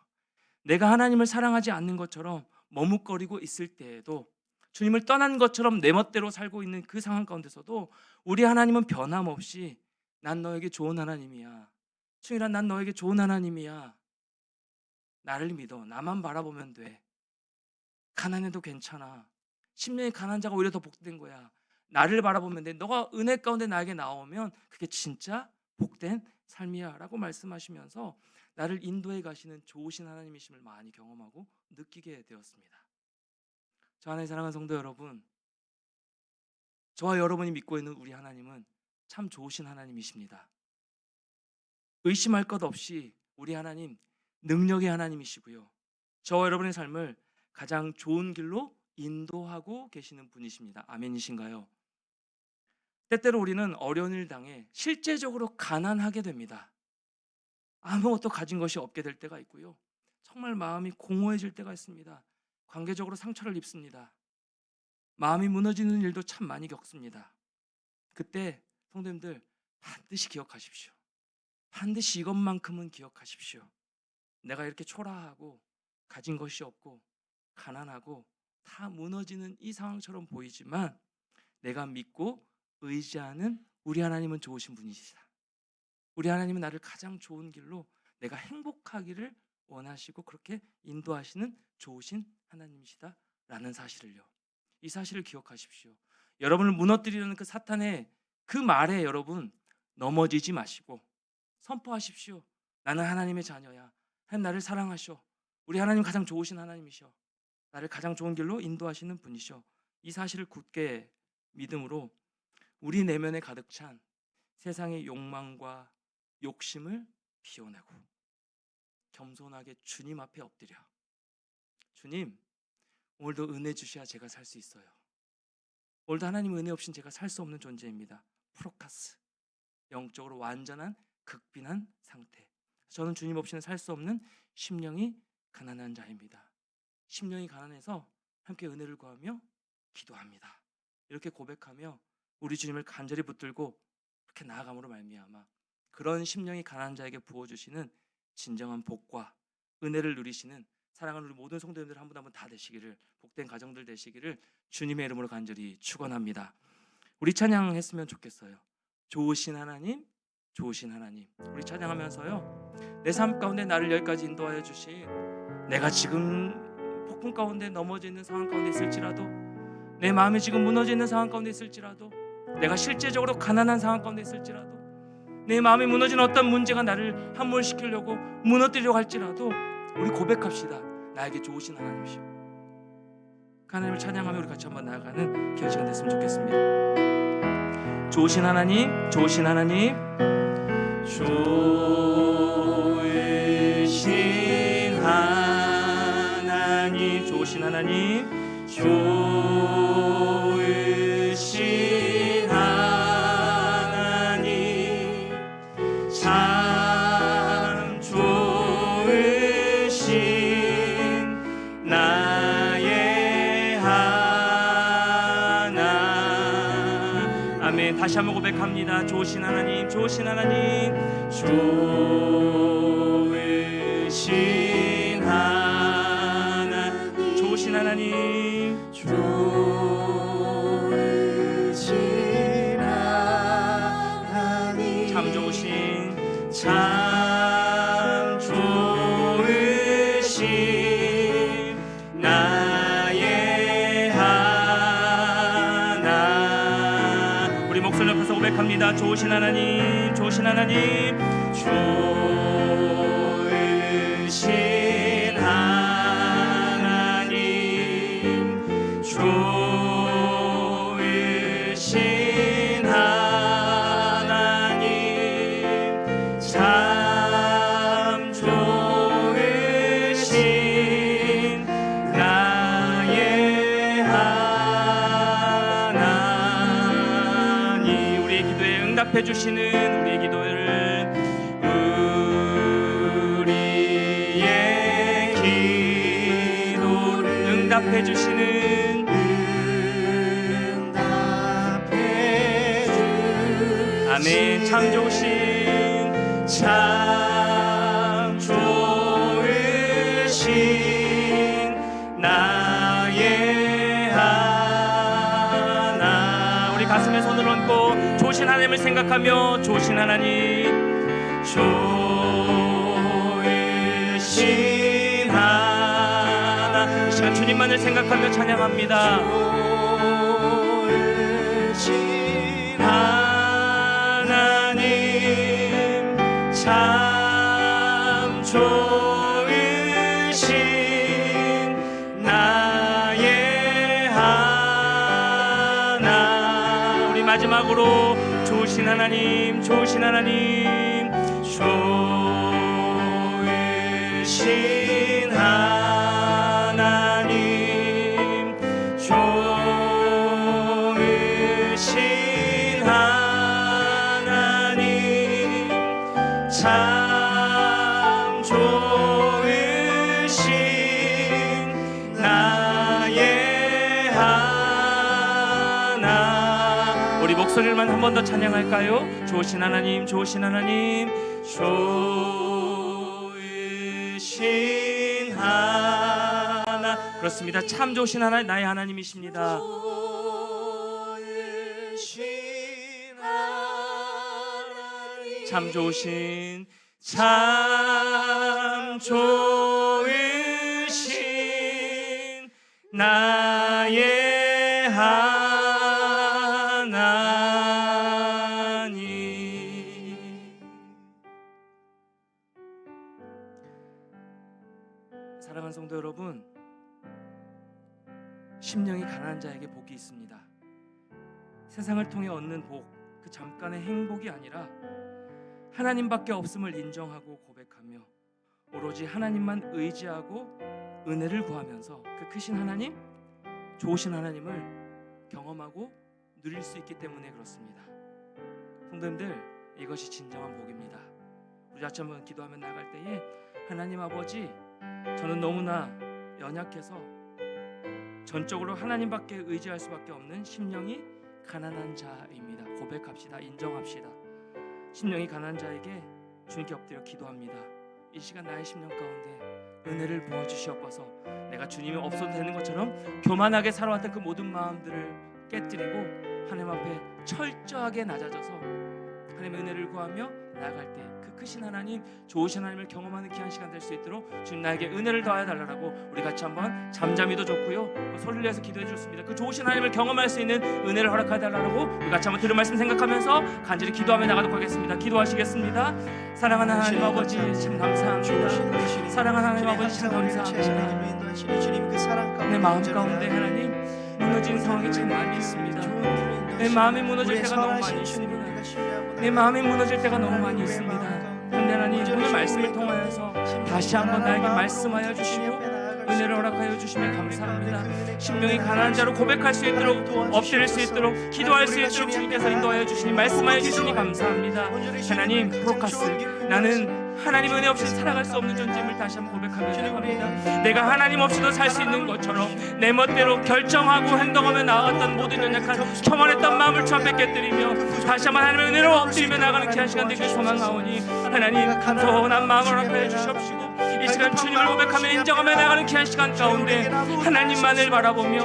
내가 하나님을 사랑하지 않는 것처럼 머뭇거리고 있을 때에도, 주님을 떠난 것처럼 내 멋대로 살고 있는 그 상황 가운데서도 우리 하나님은 변함없이 난 너에게 좋은 하나님이야. 충일아, 난 너에게 좋은 하나님이야. 나를 믿어. 나만 바라보면 돼. 가난해도 괜찮아. 심령이 가난한 자가 오히려 더 복된 거야. 나를 바라보면 돼. 너가 은혜 가운데 나에게 나오면 그게 진짜 복된 삶이야 라고 말씀하시면서 나를 인도해 가시는 좋으신 하나님이심을 많이 경험하고 느끼게 되었습니다. 저 안에 사랑하는 성도 여러분, 저와 여러분이 믿고 있는 우리 하나님은 참 좋으신 하나님이십니다. 의심할 것 없이 우리 하나님 능력의 하나님이시고요, 저와 여러분의 삶을 가장 좋은 길로 인도하고 계시는 분이십니다. 아멘이신가요? 때때로 우리는 어려운 일 당해 실제적으로 가난하게 됩니다. 아무것도 가진 것이 없게 될 때가 있고요, 정말 마음이 공허해질 때가 있습니다. 관계적으로 상처를 입습니다. 마음이 무너지는 일도 참 많이 겪습니다. 그때 성도님들 반드시 기억하십시오. 반드시 이것만큼은 기억하십시오. 내가 이렇게 초라하고 가진 것이 없고 가난하고 다 무너지는 이 상황처럼 보이지만 내가 믿고 의지하는 우리 하나님은 좋으신 분이시다. 우리 하나님은 나를 가장 좋은 길로 내가 행복하기를 원하시고 그렇게 인도하시는 좋으신 하나님이시다 라는 사실을요, 이 사실을 기억하십시오. 여러분을 무너뜨리려는 그 사탄의 그 말에 여러분 넘어지지 마시고 선포하십시오. 나는 하나님의 자녀야. 하나님 나를 사랑하셔. 우리 하나님 가장 좋으신 하나님이셔. 나를 가장 좋은 길로 인도하시는 분이셔. 이 사실을 굳게 믿음으로 우리 내면에 가득 찬 세상의 욕망과 욕심을 비워내고 겸손하게 주님 앞에 엎드려, 주님, 오늘도 은혜 주셔야 제가 살 수 있어요. 오늘도 하나님 은혜 없인 제가 살 수 없는 존재입니다. 프로카스, 영적으로 완전한 극빈한 상태. 저는 주님 없이는 살 수 없는 심령이 가난한 자입니다. 심령이 가난해서 함께 은혜를 구하며 기도합니다. 이렇게 고백하며 우리 주님을 간절히 붙들고 그렇게 나아감으로 말미암아 그런 심령이 가난한 자에게 부어주시는 진정한 복과 은혜를 누리시는 사랑하는 우리 모든 성도님들 한 분 한 분 다 되시기를, 복된 가정들 되시기를 주님의 이름으로 간절히 축원합니다. 우리 찬양했으면 좋겠어요. 좋으신 하나님, 좋으신 하나님. 우리 찬양하면서요, 내 삶 가운데 나를 여기까지 인도하여 주신, 내가 지금 폭풍 가운데 넘어져 있는 상황 가운데 있을지라도, 내 마음이 지금 무너져 있는 상황 가운데 있을지라도, 내가 실제적으로 가난한 상황 가운데 있을지라도, 내 마음이 무너진 어떤 문제가 나를 함몰시키려고 무너뜨리려고 할지라도 우리 고백합시다. 나에게 좋으신 하나님이시오. 하나님을 찬양하며 우리 같이 한번 나아가는 귀한 시간 됐으면 좋겠습니다. 좋으신 하나님, 좋으신 하나님, 좋으신 하나님, 하나님, 좋으신 하나님, 참 좋으신 나의 하나. 아멘. 다시 한번 고백합니다. 좋으신 하나님, 좋으신 하나님, 좋으신 하나님, 좋으신 하나님, 좋으신 하나님, 참 좋으신, 참 좋으신 나의 하나. 우리 목소리 높여서 고백합니다. 좋으신 하나님, 좋으신 하나님, 좋으신 하나님, 좋으신 하나님, 참 좋으신 나의 하나님. 우리의 기도에 응답해 주시는 우리의 기도를 응답해 주시는 아멘. 참 좋으신, 참 좋으신 나의 하나. 우리 가슴에 손을 얹고 좋으신 하나님을 생각하며, 좋으신 하나님, 좋으신 하나. 이 시간 주님만을 생각하며 찬양합니다. 좋으신 하나님, 참 좋으신 나의 하나. 우리 마지막으로 좋으신 하나님, 좋으신 하나님, 좋으신 하나님, 좋으신 하나님, 참 좋으신 나의 하나. 우리 목소리만 한 번 더 찬양할까요? 좋으신 하나님, 좋으신 하나님, 좋으신 하나. 그렇습니다. 참 좋으신 하나님, 나의 하나님이십니다. 참 좋으신, 참 좋으신 나의 하나님. 사랑하는 성도 여러분, 심령이 가난한 자에게 복이 있습니다. 세상을 통해 얻는 복, 그 잠깐의 행복이 아니라 하나님밖에 없음을 인정하고 고백하며 오로지 하나님만 의지하고 은혜를 구하면서 그 크신 하나님, 좋으신 하나님을 경험하고 누릴 수 있기 때문에 그렇습니다. 성도님들, 이것이 진정한 복입니다. 우리 같이 한번 기도하며 나갈 때에 하나님 아버지, 저는 너무나 연약해서 전적으로 하나님밖에 의지할 수밖에 없는 심령이 가난한 자입니다. 고백합시다. 인정합시다. 심령이 가난한 자에게 주님께 엎드려 기도합니다. 이 시간 나의 심령 가운데 은혜를 부어주시옵소서. 내가 주님이 없어도 되는 것처럼 교만하게 살아왔던 그 모든 마음들을 깨뜨리고 하나님 앞에 철저하게 낮아져서 하나님의 은혜를 구하며 나아갈 때 그 크신 하나님, 좋으신 하나님을 경험하는 귀한 시간 될 수 있도록 주님 나에게 은혜를 더하여 달라고 우리 같이 한번 잠잠히도 좋고요, 소리를 내서 기도해 주셨습니다. 그 좋으신 하나님을 경험할 수 있는 은혜를 허락하여 달라고 우리 같이 한번 들은 말씀 생각하면서 간절히 기도하며 나가도록 하겠습니다. 기도하시겠습니다. 사랑하는 하나님 아버지, 참 감사합니다. 사랑하는 하나님 아버지, 참 감사합니다. 내 마음 가운데 하나님 무너진 상황이 참 많이 있습니다. 내 마음이 무너질 때가 너무 많이 있습니다. 내 마음이 무너질 때가 너무 많이 있습니다. 그런데 하나님, 오늘 말씀을 통하여서 다시 한번 나에게 말씀하여 주시고 은혜를 허락하여 주시면 감사합니다. 심령이 가난한 자로 고백할 수 있도록, 엎드릴 수 있도록, 기도할 수 있도록 주님께서 인도하여 주시니, 말씀하여 주시니 감사합니다. 하나님, 프로카스, 나는 하나님 은혜 없이 살아갈 수 없는 존재임을 다시 한번 고백하며 나갑니다. 내가 하나님 없이도 살 수 있는 것처럼 내 멋대로 결정하고 행동하며 나아갔던 모든 연약한 겸허했던 마음을 주 앞에 깨뜨리며 다시 한번 하나님의 은혜로 엎드리며 나가는 귀한 시간 되길 소망하오니, 하나님 겸손한 마음을 허락하여 주시옵시고, 이 시간 주님을 고백하며 인정하며 나가는 귀한 시간 가운데 하나님만을 바라보며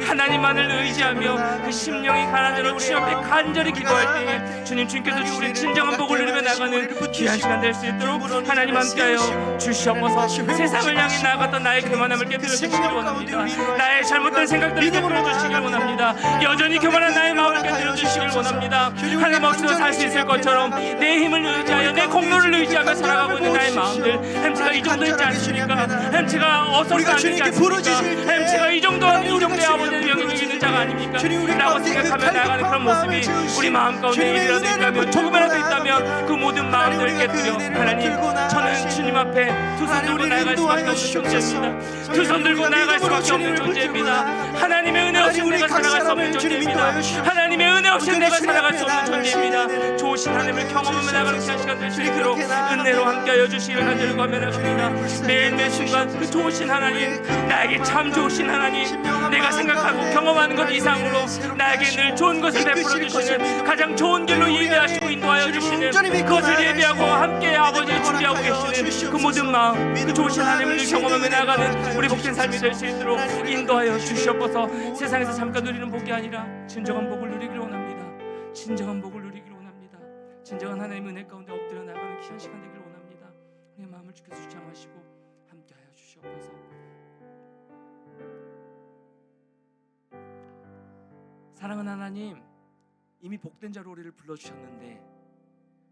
하나님만을 의지하며 그 심령이 가난하로 주 앞에 간절히 기도할 때에 주님께서 주신 진정한 복을 누리며 나가는 귀한 시간 될 수 있도록 하나님 함께하여 주시옵소서. 세상을 향해 나아갔던 나의 교만함을 깨뜨려 주시길 원합니다. 나의 잘못된 생각들을 깨뜨려 주시길 원합니다. 여전히 교만한 나의 마음을 깨뜨려 주시길 원합니다. 하나님 없이도 살 수 있을 것처럼 내 힘을 의지하여 내 공로를 의지하며 살아가고 있는 나의 마음들, 햄치가 이 정도 있지 않습니까? 햄치가 어설프지 않지 않습니까? 햄치가 이 정도의 아버지의 명예가 있는 자가 아닙니까? 라고 생각하며 나아가는 그런 모습이 우리 마음 가운데 일이라도 있다면, 조금이라도 있다면 그 모든 마음들을 깨뜨려 하나님, 저는 주님 앞에 두 손 들고 나아갈 수밖에 없는 존재입니다. 두 손 들고 나아갈 수밖에 없는 존재입니다. 하나님의 은혜 없이 내가 살아갈 수 없는 존재입니다. 하나님의 은혜 없이 내가 살아갈 수 없는 존재입니다. 좋으신 하나님을 경험하며 나가는 귀한 시간 될 수 있도록 은혜로 함께하여 주시기를 간절히 구합니다. 매일매일 순간 그 좋으신 하나님, 나에게 참 좋으신 하나님, 내가 생각하고 경험하는 것 이상으로 나에게 늘 좋은 것을 베풀어 주시는, 가장 좋은 길로 예배하시고 인도하여 주시는, 그것을 예배하고 함께 아버지를 준비하고 계시는 그 모든 마음, 그 좋으신 하나님을 경험하며 나가는 우리 복된 삶이 될 수 있도록 인도하여 주시옵소서. 세상에서 잠깐 누리는 복이 아니라 진정한 복을 누리기를 원합니다. 진정한 복을 누리기를 원합니다. 진정한 하나님의 은혜 가운데 엎드려 나가는 귀한 시간 되기를 원합니다. 우리의 마음을 주께서 주장하시고 함께하여 주시옵소서. 사랑하는 하나님, 이미 복된 자로 우리를 불러주셨는데,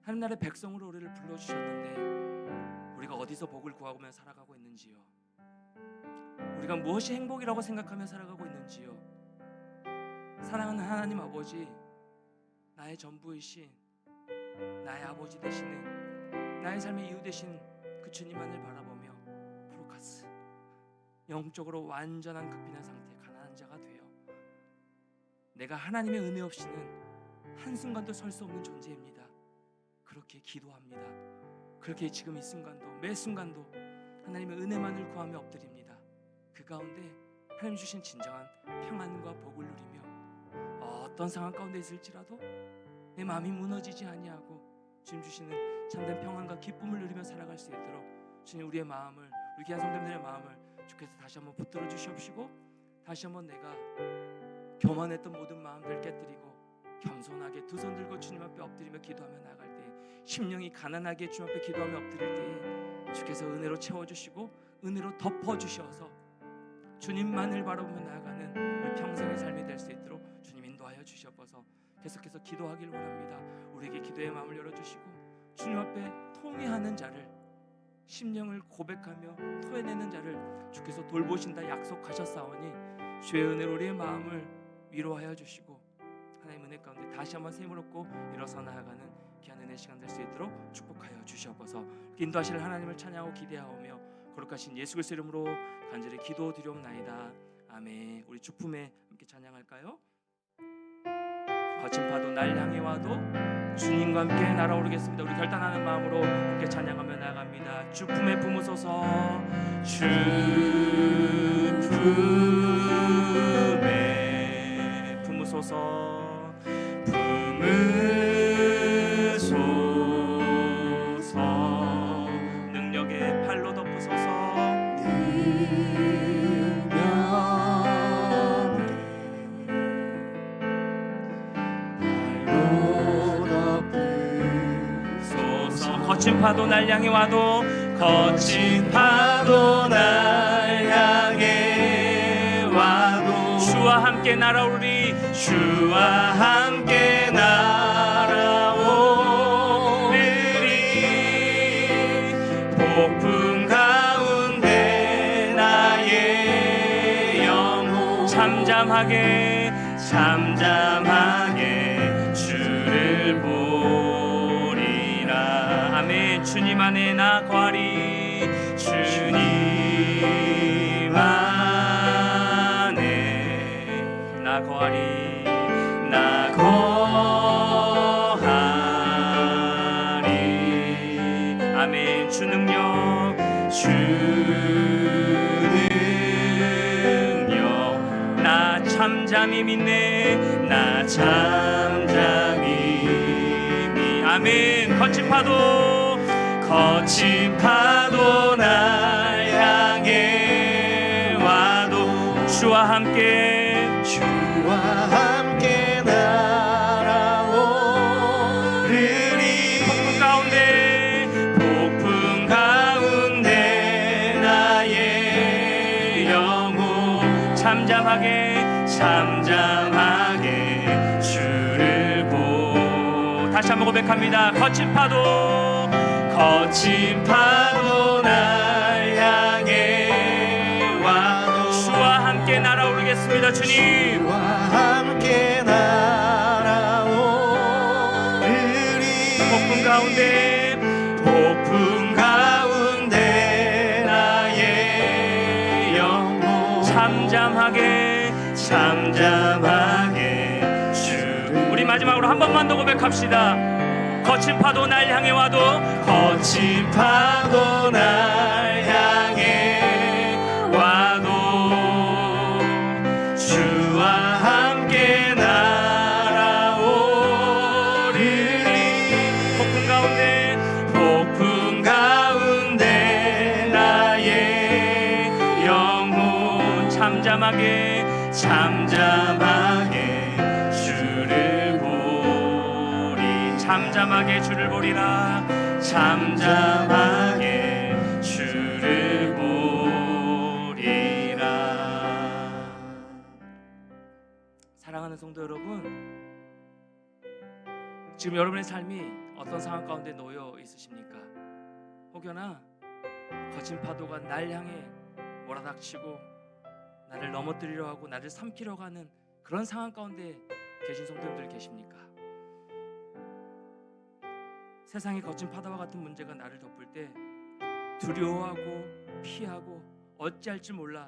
하나님 나라의 백성으로 우리를 불러주셨는데, 우리가 어디서 복을 구하며 살아가고 있는지요? 우리가 무엇이 행복이라고 생각하며 살아가고 있는지요? 사랑하는 하나님 아버지, 나의 전부이신, 나의 아버지 되시는, 나의 삶의 이유 되신 그 주님만을 바라보며 프로카스, 영적으로 완전한 극빈한 상태, 가난한 자가 되어 내가 하나님의 은혜 없이는 한순간도 설 수 없는 존재입니다. 그렇게 기도합니다. 그렇게 지금 이 순간도, 매 순간도 하나님의 은혜만을 구하며 엎드립니다. 그 가운데 하나님 주신 진정한 평안과 복을 누리며 어떤 상황 가운데 있을지라도 내 마음이 무너지지 아니하고 주님 주시는 참된 평안과 기쁨을 누리며 살아갈 수 있도록 주님, 우리의 마음을, 우리 귀한 성도님들의 마음을 주께서 다시 한번 붙들어 주시옵시고, 다시 한번 내가 교만했던 모든 마음들 깨뜨리고 겸손하게 두 손 들고 주님 앞에 엎드리며 기도하며 나아갈 때, 심령이 가난하게 주님 앞에 기도하며 엎드릴 때에 주께서 은혜로 채워주시고 은혜로 덮어주셔서 주님만을 바라보며 나아가는 우리 평생의 삶이 될 수 있도록 주님 인도하여 주시옵소서. 계속해서 기도하길 원합니다. 우리에게 기도의 마음을 열어주시고 주님 앞에 통회하는 자를, 심령을 고백하며 토해내는 자를 주께서 돌보신다 약속하셨사오니 주의 은혜로 우리의 마음을 위로하여 주시고 하나님 은혜 가운데 다시 한번 샘을 얻고 일어서 나아가는 귀한 은혜 시간 될 수 있도록 축복하여 주시옵소서. 인도하시는 하나님을 찬양하고 기대하오며 거룩하신 예수 그리스도 이름으로 간절히 기도드리옵나이다. 아멘. 우리 주품에 함께 찬양할까요? 거친 파도 날 향해 와도 주님과 함께 날아오르겠습니다. 우리 결단하는 마음으로 함께 찬양하며 나아갑니다. 주품에 품으소서, 주품에 품으소서, 품으소서, 능력의 팔로 덮으소서, 거친 파도 날 향해 와도, 거친 파도 날 향해 와도 주와 함께 날아오르리, 주와 함께 날아오르리. 폭풍 가운데 나의 영혼 잠잠하게 주를 보리라. 아멘. 주님 안에 나 거하리, 주님 안에 나 거하리 나 거하리. 아멘. 주 능력 주 능력 나 잠잠히 믿네 나 잠잠히 믿. 아멘. 거친 파도 날 향해 와도 주와 함께 날아오르리. 폭풍 가운데 나의 영혼 잠잠하게 주를 보. 다시 한번 고백합니다. 거친 파도 날 향해 와도 주와 함께 날아오르겠습니다. 주님 주와 함께 날아오르리. 폭풍 가운데 나의 영혼 잠잠하게 주. 우리 마지막으로 한 번만 더 고백합시다. 거친 파도 날 향해 와도 주와 함께 날아오르리. 폭풍 가운데 나의 영혼 잠잠하게 주를 보리. 잠잠하게 주를 보리라. 잠잠하게 주를 보리라. 사랑하는 성도 여러분, 지금 여러분의 삶이 어떤 상황 가운데 놓여 있으십니까? 혹여나 거친 파도가 날 향해 몰아닥치고 나를 넘어뜨리려 하고 나를 삼키려고 하는 그런 상황 가운데 계신 성도님들 계십니까? 세상의 거친 파도와 같은 문제가 나를 덮을 때 두려워하고 피하고 어찌할지 몰라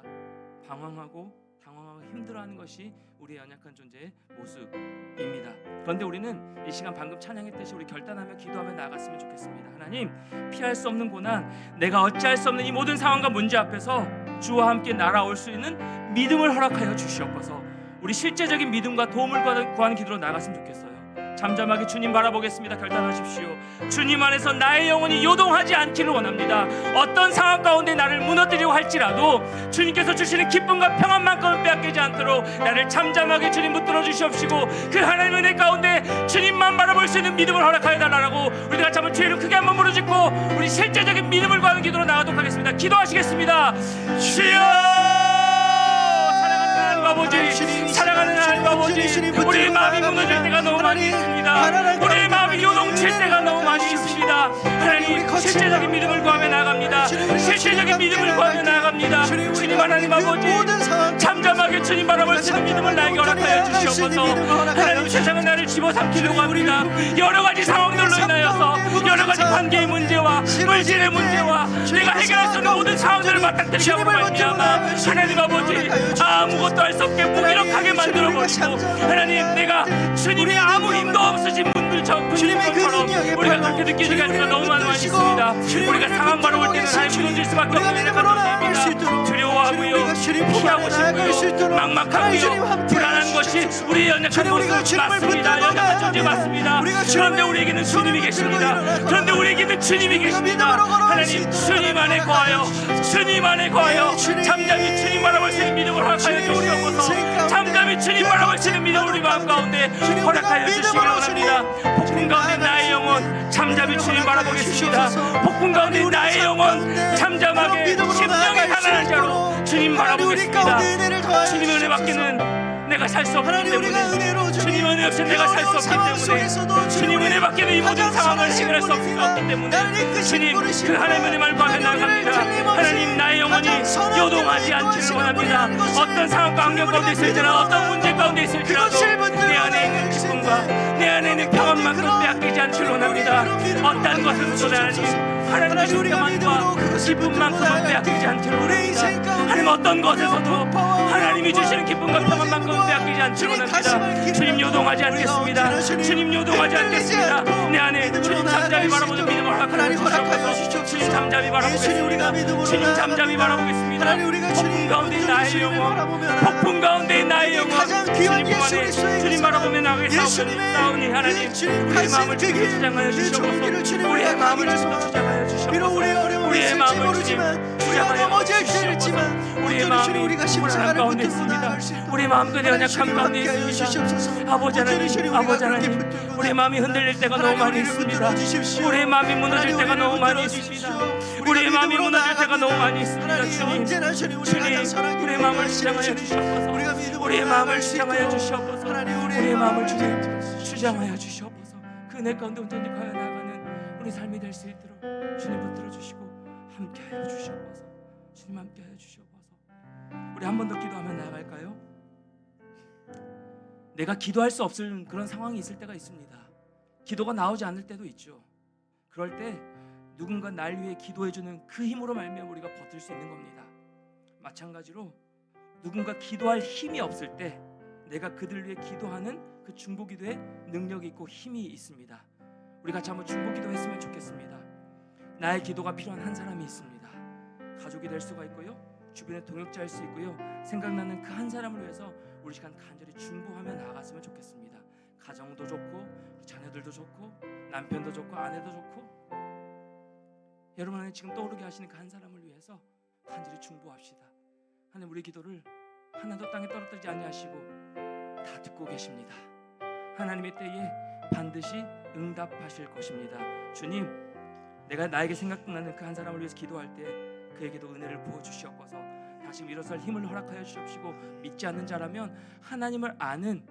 방황하고 당황하고 힘들어하는 것이 우리의 연약한 존재의 모습입니다. 그런데 우리는 이 시간 방금 찬양했듯이 우리 결단하며 기도하며 나아갔으면 좋겠습니다. 하나님, 피할 수 없는 고난, 내가 어찌할 수 없는 이 모든 상황과 문제 앞에서 주와 함께 날아올 수 있는 믿음을 허락하여 주시옵소서. 우리 실제적인 믿음과 도움을 구하는 기도로 나아갔으면 좋겠어요. 잠잠하게 주님 바라보겠습니다. 결단하십시오. 주님 안에서 나의 영혼이 요동하지 않기를 원합니다. 어떤 상황 가운데 나를 무너뜨리려고 할지라도 주님께서 주시는 기쁨과 평안만큼은 빼앗기지 않도록 나를 잠잠하게 주님 붙들어 주시옵시고, 그 하나님의 은혜 가운데 주님만 바라볼 수 있는 믿음을 허락하여 달라고 우리가 같이 한번 죄를 크게 한번 부르짖고 우리 실제적인 믿음을 구하는 기도로 나가도록 하겠습니다. 기도하시겠습니다. 주여, 사랑하는 하나님 아버지, 우리의 마음이 무너질 때가 너무 많이 있습니다. 우리의 마음이 요동칠 때가 너무 많이 있습니다. 하나님, 실제적인 믿음을 구하며 나아갑니다. 실제적인 믿음을 구하며 나아갑니다. 주님 하나님 아버지, 잠잠하게 주님 바라볼 수 있는 믿음을 나에게 허락하여 주시옵소서. 하나님, 세상은 나를 집어삼키려고 합니다. 여러 가지 상황들로 인하여서 여러 가지 관계의 문제와 물질의 문제와 내가 해결할 수 없는 모든 상황들을 맞닥뜨리게 하고 말미암아 하나님 아버지, 아무것도 할 수 없게 무기력하게 만들어버리고, 하나님, 내가 주님의 아무 힘도 없으신 분들처럼 우리가 그렇게 느끼는 게 아니라 너무 많이 있습니다. 우리가 상황 바라볼 때는 하나님 무너질 수밖에 없는 존재입니다. 두려워하고요, 피하고 싶고요, 막막하고요, 불안한 것이 우리의 연약한 모습 맞습니다. 연약한 존재 맞습니다. 그런데 우리에게는 주님이 계십니다. 그런데 우리에게는 주님이 계십니다. 하나님, 주님 안에 거하여 잠잠히 주님 바라볼 수 있는 믿음을 허락하여 주시옵소서. 잠잠히 주님 바라볼 수 있는 믿음을 우리 마음 가운데 허락하여 주시기를 원합니다. 폭풍 가운데 나의 영혼 잠잠히 주님 바라보겠습니다. 폭풍 가운데 나의 영혼 잠잠하게 심령이 가난한 자로 주님 바라보겠습니다. 주님의 은혜 받기는 내가 살 수 없기 때문에, 주님 은혜 없이 내가 살 수 없기 때문에, 주님 은혜 받기는 이 모든 상황을 해결할 수 없기 때문에 주님, 그 하나님의 은혜만 구하며 나아갑니다. 하나님, 나의 영혼이 요동하지 않기를 원합니다. 어떤 상황과 환경 가운데 있을지라도, 어떤 문제 가운데 있을지라도 내 안에 있는 기쁨과 내 안에 있는 평안만큼 빼앗기지 않기를 원합니다. 어떤 것에서도 하나님의 평안과 기쁨만큼은 빼앗기지 않기를 원합니다. 하나님 어떤 것에서도 하나님이 주시는 기쁨과 평안만큼 빼앗기지 않기를 원합니다. 주님 요동하지 않겠습니다. 주님 요동하지 않겠습니다. 내 안에 주님 잠잠히 바라보는 믿음을 허락하여 주시옵소서. 주님 잠잠히 바라보겠습니다. 주님 잠잠히 바라보겠습니다. 폭풍 가운데 나의 영혼, 폭풍 가운데 나의 영혼, 주님 안에 주님 바라보며 나가게 싸우니 하나님 우리의 마음을 주님께 주장하여 주시옵소서. 우리의 마음을 주님께 주장하여 주시옵소서. 우리의 마음을 주님 주장하여 주시옵소서. 우리의 마음이 불안한 가운데 있습니다. 우리의 마음도 연약함 가운데 있습니다. 아버지 하나님, 아버지 하나님, 우리의 마음이 흔들릴 때가 너무 많이 있습니다. 우리의 마음이 무너질 때가 너무 많이 있습니다. 우리의 마음이 무너질 때가 너무 많이 있습니다. 주님, 주님, 우리의 마음을 주장하여 주시옵소서. 우리의 마음을 주장하여 주시옵소서. 우리의 마음을 주장하여 주시옵소서. 그 은혜 가운데 온전히 가여 나가는 우리 삶이 될 수 있도록 주님 붙들어 주시고 함께하여 주시옵소서. 주님 함께하여 주시옵소서. 우리 한 번 더 기도하며 나아갈까요? 내가 기도할 수 없을 그런 상황이 있을 때가 있습니다. 기도가 나오지 않을 때도 있죠. 그럴 때 누군가 날 위해 기도해주는 그 힘으로 말미암아 우리가 버틸 수 있는 겁니다. 마찬가지로 누군가 기도할 힘이 없을 때 내가 그들 위해 기도하는 그 중보기도에 능력이 있고 힘이 있습니다. 우리 같이 한번 중보기도했으면 좋겠습니다. 나의 기도가 필요한 한 사람이 있습니다. 가족이 될 수가 있고요, 주변의 동역자일 수 있고요, 생각나는 그 한 사람을 위해서 우리 시간 간절히 중보하며 나아갔으면 좋겠습니다. 가정도 좋고 자녀들도 좋고 남편도 좋고 아내도 좋고 여러분 안에 지금 떠오르게 하시는 그 한 사람을 위해서 간절히 중보합시다. 하나님 우리 기도를 하나도 땅에 떨어뜨리지 아니하시고 다 듣고 계십니다. 하나님의 때에 반드시 응답하실 것입니다. 주님, 내가 나에게 생각나는 그 한 사람을 위해서 기도할 때 그에게도 은혜를 부어주시옵소서. 다시 일어설 힘을 허락하여 주시옵시고 믿지 않는 자라면 하나님을 아는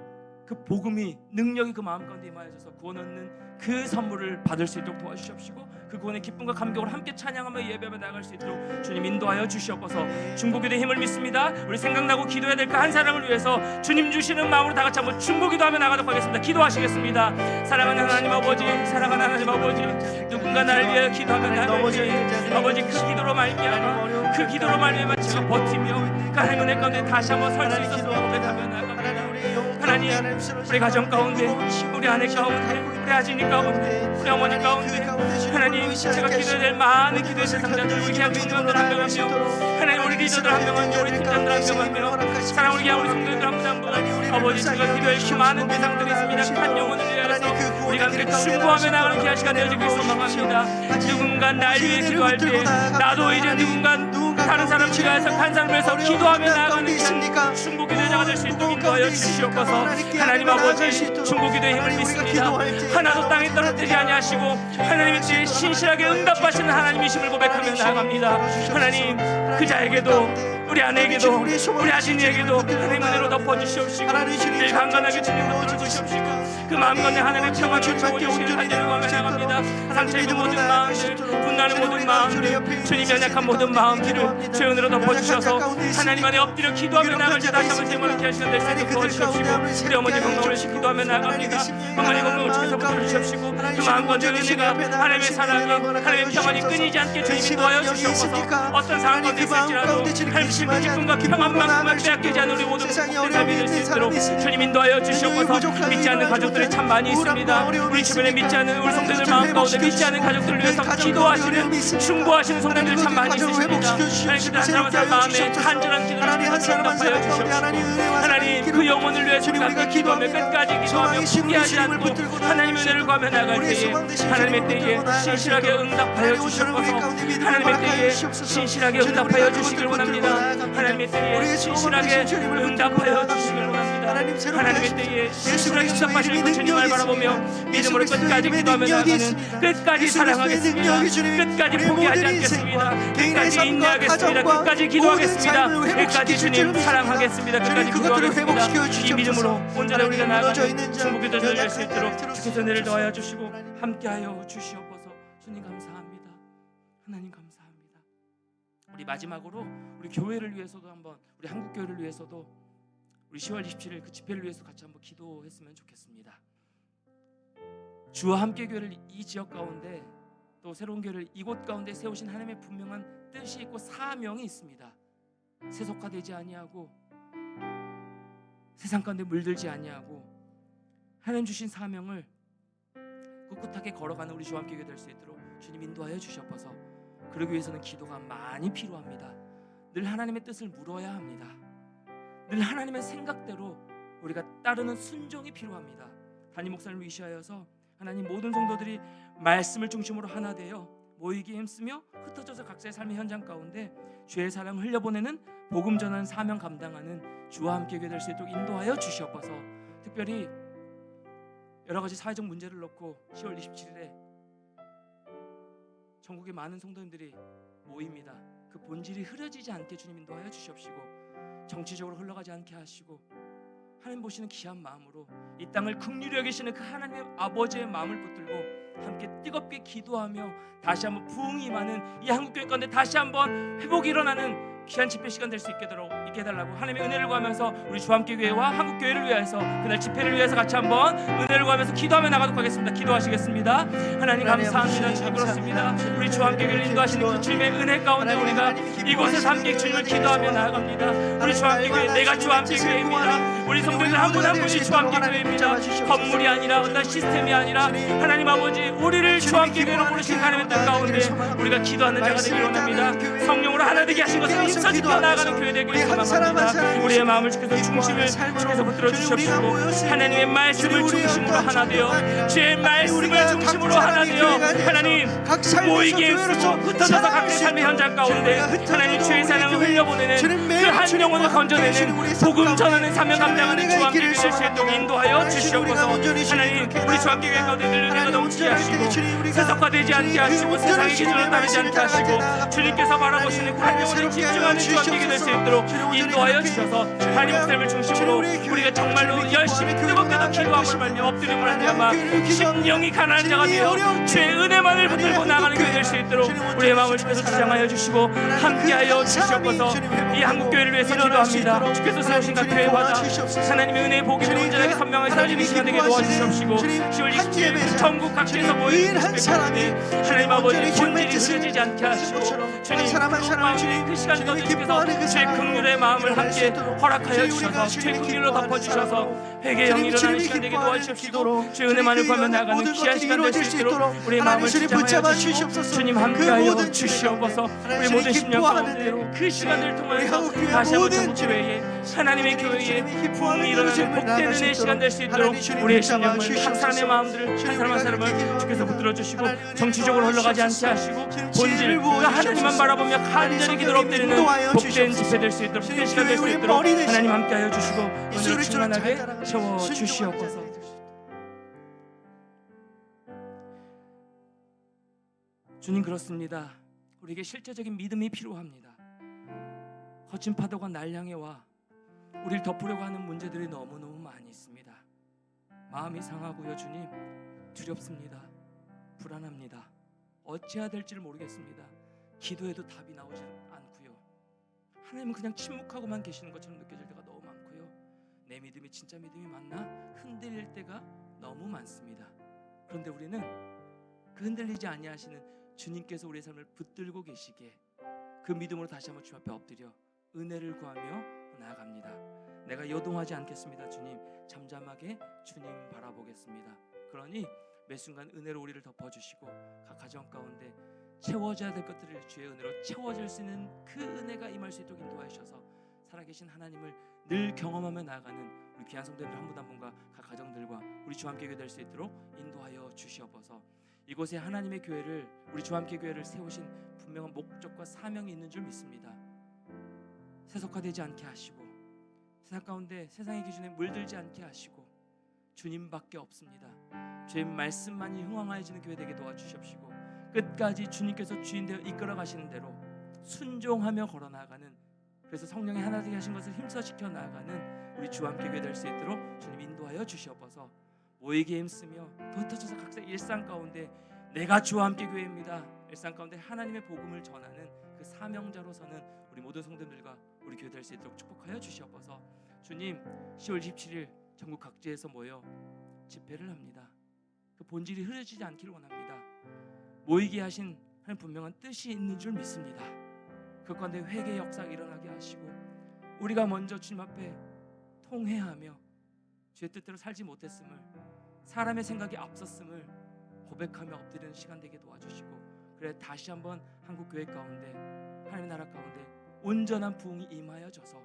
그 복음이 능력이 그 마음 가운데 임하여져서 구원 얻는 그 선물을 받을 수 있도록 도와주시옵시고 그 구원의 기쁨과 감격을 함께 찬양하며 예배하며 나아갈 수 있도록 주님 인도하여 주시옵소서. 중보기도의 힘을 믿습니다. 우리 생각나고 기도해야 될 그 한 사람을 위해서 주님 주시는 마음으로 다 같이 한번 중보기도하며 나가도록 하겠습니다. 기도하시겠습니다. 사랑하는 하나님 아버지, 사랑하는 하나님 아버지, 누군가 나를 위해 기도하며 나갈 때 아버지 그 기도로 말미암아 그 기도로 말미암아 제가 버티며 그 하나님 은혜 가운데 다시 한번 설 수 있어서 고백하며 나갑니다. 하나님, 우리 가정 가운데, 우리 아내 가운데, 우리 아진이 가운데, 우리 어머니 가운데 하나님 제가 기도해야 될 많은 기도의 대상자들, 우리 교회 민원들 한 명 한 명, 하나님 우리 리더들 한 명 한 명, 우리 팀장들 한 명 한 명, 사랑 우리 교회 우리 성도들 한 분 한 분, 아버지 제가 기도할 그 많은 대상들이 있습니다. 한 영혼을 위하여서 우리가 함께 중보하며 나가는 귀한 시간 되어지고 있어 소망합니다. 누군가 날 위해 기도할 때 나도 이제 누군가 다른 사람을 위해서 한 사람을 위해서 기도하며 나아가는 중보기도의 자가 될 수 있도록 인도하여 주시옵소서. 하나님 아버지, 중보기도의 힘을 믿습니다. 하나도 땅에 떨어뜨리지 아니하시고 하나님의 뜻에 신실하게 응답하시는 하나님이심을 고백하며 나아갑니다. 하나님, 그 자에게도 우리 아내에게도 우리 아진이에게도 하나님 은혜로 덮어주시옵시고 늘 강건하게 주님 덮어주시옵시고 그 마음 가운데 하나님의 평안을 주어주시는 한절을 구하며 나갑니다. 상처 입은 모든 마음들, 분나는 모든 마음들, 주님 연약한 모든 마음들을 주의 은혜로 덮어주셔서 하나님 안에 엎드려 기도하며 나갈 때 다시 한번 제물을 하시는 될 수 있도록 도와주시옵시고 우리 어머니 건강을 기도하며 나갑니다. 어머니 건강을 주께서 붙들어주시옵시고 그 마음 가운데 은혜가 하나님의 사랑이 하나님의 평안이 끊이지 않게 주님 인도하여 주시옵소서. 어떤 상황 가운데 있을지라도 하나님 그 기쁨과 평안만큼만 빼앗기지 않는 우리 모든 복된 삶이 될 수 있도록 주님 인도하여 주시옵소서. 믿지 않는 가족들이 참 많이 있습니다. 우리 주변에 믿지 않는 우리 성도들 마음 가운데 믿지 않는 가족들을 위해서 기도하시는 중보하시는 성도들이 참 많이 있으십니다. 하나님 그 사람 한 사람 마음에 간절한 기도를 응답하여 주시옵시고 하나님 그 영혼을 위해 우리가 함께 기도하며 끝까지 기도하며 포기하지 않고 하나님의 은혜를 구하며 나갈 때에 하나님의 때에 신실하게 응답하여 주시옵소서. 하나님의 때에 신실하게 응답하여 주시길 원합니다. 하나님의 때에 신실하게 응답하여 주시길 원합니다. 하나님의 때에 신실하게 응답하시는 그 주님을 바라보며 믿음으로 끝까지 기도하며 나가는 끝까지 사랑하겠습니다. 끝까지 포기하지 않겠습니다. 끝까지 인내하겠습니다. 끝까지 기도하겠습니다. 끝까지 주님 사랑하겠습니다. 끝까지 기도하겠습니다. 이 믿음으로 온전히 우리가 나아가는 중보기도를 될 수 있도록 주께서 은혜를 더하여 주시고 함께하여 주시옵소서. 주님 감사합니다. 하나님 감사합니다. 우리 마지막으로 우리 교회를 위해서도 한번, 우리 한국 교회를 위해서도 우리 10월 27일 그 집회를 위해서 같이 한번 기도했으면 좋겠습니다. 주와 함께 교회를 이 지역 가운데 또 새로운 교회를 이곳 가운데 세우신 하나님의 분명한 뜻이 있고 사명이 있습니다. 세속화되지 아니하고 세상 가운데 물들지 아니하고 하나님 주신 사명을 꿋꿋하게 걸어가는 우리 주와 함께 될 수 있도록 주님 인도하여 주시옵소서. 그러기 위해서는 기도가 많이 필요합니다. 늘 하나님의 뜻을 물어야 합니다. 늘 하나님의 생각대로 우리가 따르는 순종이 필요합니다. 담임 목사님을 위시하여서 하나님 모든 성도들이 말씀을 중심으로 하나 되어 모이기 힘쓰며 흩어져서 각자의 삶의 현장 가운데 주의 사랑을 흘려보내는 복음 전하는 사명 감당하는 주와 함께 될 수 있도록 인도하여 주시옵소서. 특별히 여러 가지 사회적 문제를 놓고 10월 27일에 전국의 많은 성도님들이 모입니다. 그 본질이 흐려지지 않게 주님 인도하여 주시옵시고 정치적으로 흘러가지 않게 하시고 하나님 보시는 귀한 마음으로 이 땅을 긍휼히 여기시는 그 하나님의 아버지의 마음을 붙들고 함께 뜨겁게 기도하며 다시 한번 부흥이 임하는 이 한국교회 가운데 다시 한번 회복이 일어나는 귀한 집회 시간 될 수 있게 해달라고 하나님의 은혜를 구하면서 우리 주함교회와 한국교회를 위해서 그날 집회를 위해서 같이 한번 은혜를 구하면서 기도하며 나가도록 하겠습니다. 기도하시겠습니다. 하나님 감사합니다. 주님 그렇습니다. 우리 주함교회를 인도하시는 그 주님의 은혜 가운데 우리가 이곳에서 함께 주님을 기도하며 나아갑니다. 우리 주함교회 내가 주함교회입니다. 우리 성도들 한 분 한 분이 주함교회입니다. 건물이 아니라 어떤 시스템이 아니라 하나님 아버지 우리를 주함교회로 부르신 하나님의 뜻 가운데 우리가 기도하는 자가 되길 원합니다. 성령으로 하나 되게 하신 것을 힘써 지켜 나아가는 교회 되길 소망합니다. 우리의 마음을 지켜서 중심을 지켜서 붙들어 주시옵시고 하나님의 말씀을 중심으로 하나 되어 주의 말씀을 중심으로 하나 되어 하나님 모이기에 흩어져서 각자의 삶의 현장 가운데 하나님 주의 사랑을 흘려보내는 그 한 영혼을 건져내는 복음 전하는 사명 감당하는 주와 함께 될 수 있도록 인도하여 주시옵소서. 하나님 우리 주와 함께 가운데 늘 은혜가 넘치게 하시고 세속화되지 않게 하시고 세상의 기준을 따르지 않게 하시고 주님께서 바라보시는 그 한 영혼에 집중하는 주와 함께 될 수 있도록 인도하여 주셔서 하나님 목사님을 중심으로 우리가 정말로 열심히 뜨겁게도 기도함을 말며 엎드림을 하며 심령이 가난한 자가 되어 주의 은혜만을 붙들고 나가는 교회 될 수 있도록 우리의 마음을 주께서 주장하여 주시고 함께하여 주시옵소서. 이 한국교회를 위해서 기도합니다. 주께서 세우신 각 교회마다 하나님의 은혜의 복이 온전하게 선명하게 사라지는 시간 되게 도와주시옵시고 10월 27일 전국 각지에서 모인 하나님 아버지 본질이 흐려지지 않게 하시고 주님 그 시간 가운데 주께서 주의 긍휼의 마음을 함께 허락하여 주셔서 주의 긍휼로 덮어주셔서 회개의 영이 일어나는 시간 되게 도와주시옵시고 주의 은혜만을 구하며 나가는 귀한 시간 될 수 있도록 우리의 마음을 주장하여 주시고 주님 함께하여 주시옵소서. 우리 모든 심령 가운데 그 시간을 통하여서 다시 한번 전국교회에 하나님의 교회에 부흥이 일어나는 복된 은혜의 시간 될 수 있도록 우리의 심령을 한 사람의 마음들을 한 사람 한 사람을 주께서 붙들어 주시고 정치적으로 흘러가지 않게 하시고 본질 그 하나님만 바라보며 간절히 기도로 엎드리는 복된 집회 될 수 있도록 복된 시간 될 수 있도록 하나님 함께하여 주시고 오늘 충만하게 채워 주시옵소서. 주님 그렇습니다. 우리에게 실제적인 믿음이 필요합니다. 거친 파도가 날 향해 와 우리를 덮으려고 하는 문제들이 너무너무 많이 있습니다. 마음이 상하고요 주님 두렵습니다. 불안합니다. 어찌해야 될지를 모르겠습니다. 기도해도 답이 나오지 않고요. 하나님은 그냥 침묵하고만 계시는 것처럼 느껴질 때가 너무 많고요. 내 믿음이 진짜 믿음이 맞나? 흔들릴 때가 너무 많습니다. 그런데 우리는 그 흔들리지 아니하시는 주님께서 우리의 삶을 붙들고 계시기에 그 믿음으로 다시 한번 주 앞에 엎드려 은혜를 구하며 나아갑니다. 내가 요동하지 않겠습니다. 주님 잠잠하게 주님 바라보겠습니다. 그러니 매 순간 은혜로 우리를 덮어주시고 각 가정 가운데 채워져야 될 것들을 주의 은혜로 채워질 수 있는 그 은혜가 임할 수 있도록 인도하여 주셔서 살아계신 하나님을 늘 경험하며 나아가는 우리 귀한 성도들 한 분 한 분과 각 가정들과 우리 주와 함께 될 수 있도록 인도하여 주시옵소서. 이곳에 하나님의 교회를 우리 주와 함께 교회를 세우신 분명한 목적과 사명이 있는 줄 믿습니다. 세속화되지 않게 하시고 세상 가운데 세상의 기준에 물들지 않게 하시고 주님밖에 없습니다. 주의 말씀만이 흥왕하여지는 교회 되게 도와주시옵시고 끝까지 주님께서 주인 되어 이끌어 가시는 대로 순종하며 걸어 나가는 그래서 성령이 하나 되게 하신 것을 힘써 지켜 나가는 우리 주와 함께 교회 될 수 있도록 주님 인도하여 주시옵소서. 모이기에 힘쓰며 흩어져서 각자 일상 가운데 내가 주와 함께 교회입니다. 일상 가운데 하나님의 복음을 전하는 그 사명자로서는 우리 모든 성도들과 우리 교회 될 수 있도록 축복하여 주시옵소서. 주님 10월 27일 전국 각지에서 모여 집회를 합니다. 그 본질이 흐려지지 않기를 원합니다. 모이게 하신 하나님 분명한 뜻이 있는 줄 믿습니다. 그 가운데 회개의 역사가 일어나게 하시고 우리가 먼저 주님 앞에 통회하며 주의 뜻대로 살지 못했음을, 사람의 생각이 앞섰음을 고백하며 엎드리는 시간 되게 도와주시고, 그래 다시 한번 한국 교회 가운데, 하나님의 나라 가운데 온전한 부흥이 임하여져서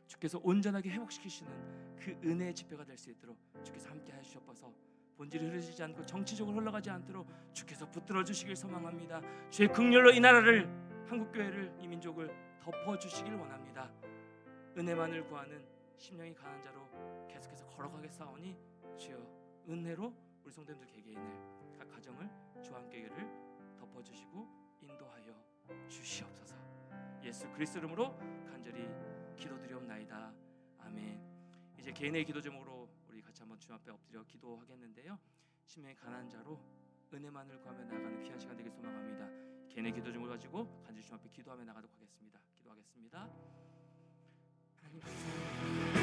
주께서 온전하게 회복시키시는 그 은혜의 집회가 될 수 있도록 주께서 함께 하시옵소서. 본질이 흐르지 않고 정치적으로 흘러가지 않도록 주께서 붙들어 주시길 소망합니다. 주의 긍휼로 이 나라를, 한국 교회를, 이 민족을 덮어 주시길 원합니다. 은혜만을 구하는 심령이 강한 자로 계속해서 걸어가겠사오니 주여 은혜로 우리 성도님들 개개인을, 각 가정을 주와 함께를 덮어 주시고 인도하여 주시옵소서. 예수 그리스도 이름으로 간절히 기도드리옵나이다. 아멘. 이제 개인의 기도 제목으로 우리 같이 한번 주님 앞에 엎드려 기도하겠는데요. 심령이 가난한 자로 은혜만을 구하며 나아가는 귀한 시간 되길 소망합니다. 개인의 기도 제목을 가지고 간절히 주님 앞에 기도하며 나가도록 하겠습니다. 기도하겠습니다. 하나님 감사합니다.